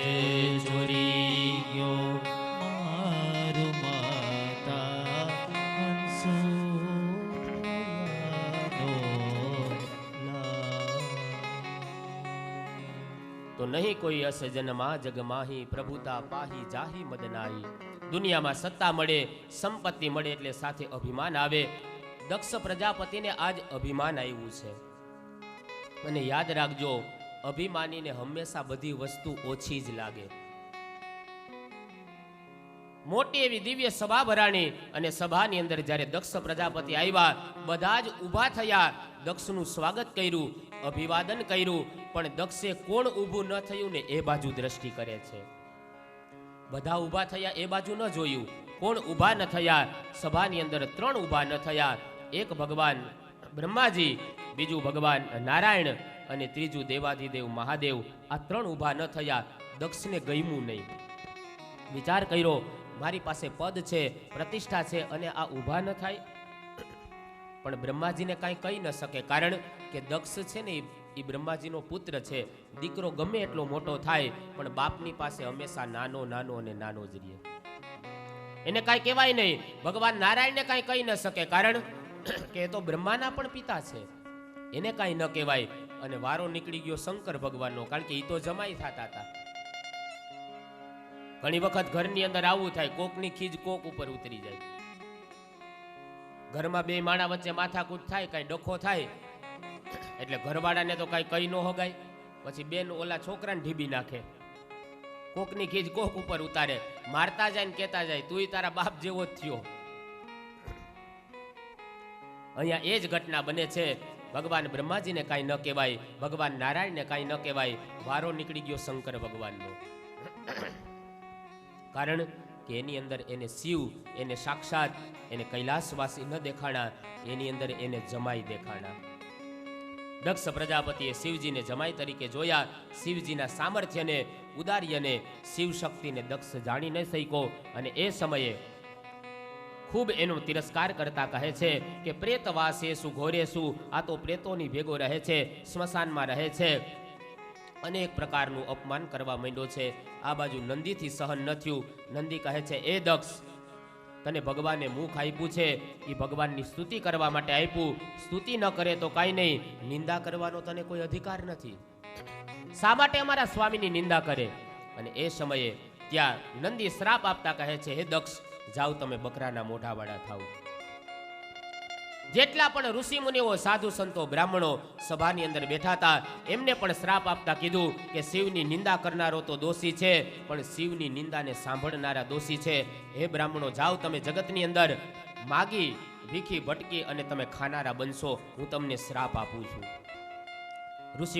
ચોરી ગયો
મારું માતા અનસૂયાનો
તો નહીં કોઈ અસજનમાં જગમાહી, પ્રભુતા પાહી જાહી મદનાઈ. દુનિયામાં સત્તા મળે, સંપત્તિ મળે એટલે સાથે અભિમાન આવે. દક્ષ પ્રજાપતિને આજ અભિમાન આવ્યું છે. અને યાદ રાખજો, અભિમાનીને હંમેશા બધી વસ્તુ ઓછી જ લાગે. મોટી એવી દિવ્ય સભા ભરાણી અને સભાની અંદર જ્યારે દક્ષ પ્રજાપતિ આવ્યા, બધા જ ઊભા થયા, દક્ષનું સ્વાગત કર્યું, અભિવાદન કર્યું. પણ દક્ષે કોણ ઊભું ન થયું ને એ બાજુ દ્રષ્ટિ કરે છે. બધા ઊભા થયા એ બાજુ ન જોયું, કોણ ઊભા ન થયા. સભાની અંદર 3 ઊભા ન થયા. એક ભગવાન બ્રહ્માજી, બીજું ભગવાન નારાયણ અને ત્રીજું દેવાધિદેવ મહાદેવ. આ 3 ઊભા ન થયા. દક્ષને ગમ્યું નહીં. વિચાર કર્યો, મારી પાસે પદ છે, પ્રતિષ્ઠા છે અને આ ઊભા ન થાય. પણ બ્રહ્માજીને કાંઈ કહી ન શકે, કારણ કે દક્ષ છે ને એ બ્રહ્માજીનો પુત્ર છે. દીકરો ગમે એટલો મોટો થાય પણ બાપની પાસે હંમેશા નાનો નાનો અને નાનો જ રહે. એને કાંઈ કહેવાય નહીં. ભગવાન નારાયણને કાંઈ કહી ન શકે, કારણ કે એ તો બ્રહ્માના પણ પિતા છે. એને કાંઈ ન કહેવાય. અને વારો નીકળી ગયો શંકર ભગવાનનો, કારણ કે એ તો જમાઈ થતા હતા. ઘણી વખત ઘરની અંદર આવું થાય, કોકની ખીજ કોક ઉપર ઉતરી જાય. ઘરમાં 2 માણા વચ્ચે માથાકૂટ થાય, કાંઈ ડખો થાય એટલે ઘરવાળાને તો કાંઈ કહી ન હોગાય. પછી બેન ઓલા છોકરાને ઢીબી નાખે. કોકની ખીજ કોક ઉપર ઉતારે, મારતા જાય ને કહેતા જાય, તુંય તારા બાપ જેવો જ થયો. અહીંયા એ જ ઘટના બને છે. ભગવાન બ્રહ્માજીને કાંઈ ન કહેવાય, ભગવાન નારાયણને કાંઈ ન કહેવાય. વારો નીકળી ગયો શંકર ભગવાનનો. કારણ કે એની અંદર એને શિવ, એને સાક્ષાત, એને કૈલાસવાસી ન દેખાણા, એની અંદર એને જમાઈ દેખાણા. દક્ષ પ્રજાપતિએ શિવજીને જમાઈ તરીકે જોયા. શિવજીના સામર્થ્યને, ઉદાર્યને, શિવ શક્તિને દક્ષ જાણી ન શક્યો. અને એ સમયે ખૂબ એનો તિરસ્કાર કરતા કહે છે કે પ્રેતવાસે શું ઘોરે શું, આ તો પ્રેતોની ભેગો રહે છે, સ્મશાનમાં રહે છે. અનેક પ્રકારનું અપમાન કરવા માંડ્યો છે. આ બાજુ નંદીથી સહન ન થયું. નંદી કહે છે, એ દક્ષ, તને ભગવાને મુખ આપ્યું છે, એ ભગવાનની સ્તુતિ કરવા માટે આપ્યું. સ્તુતિ ન કરે તો કાંઈ નહીં, નિંદા કરવાનો તને કોઈ અધિકાર નથી. શા માટે અમારા સ્વામીની નિંદા કરે? અને એ સમયે ત્યાં નંદી શ્રાપ આપતા કહે છે, હે દક્ષ, જાઓ તમે બકરાના મોઢાવાળા થાવ. જેટલા પણ ઋષિ મુનિઓ, સાધુ સંતો, બ્રાહ્મણો સભાની અંદર બેઠા હતા, એમને પણ શ્રાપ આપતા કીધું કે શિવની નિંદા કરનારો તો દોષી છે, પણ શિવની નિંદાને સાંભળનારા દોષી છે. હે બ્રાહ્મણો, જાઓ તમે જગતની અંદર માગી ભીખી ભટકી અને તમે ખાનારા બનશો. હું તમને શ્રાપ આપું છું. ઋષિ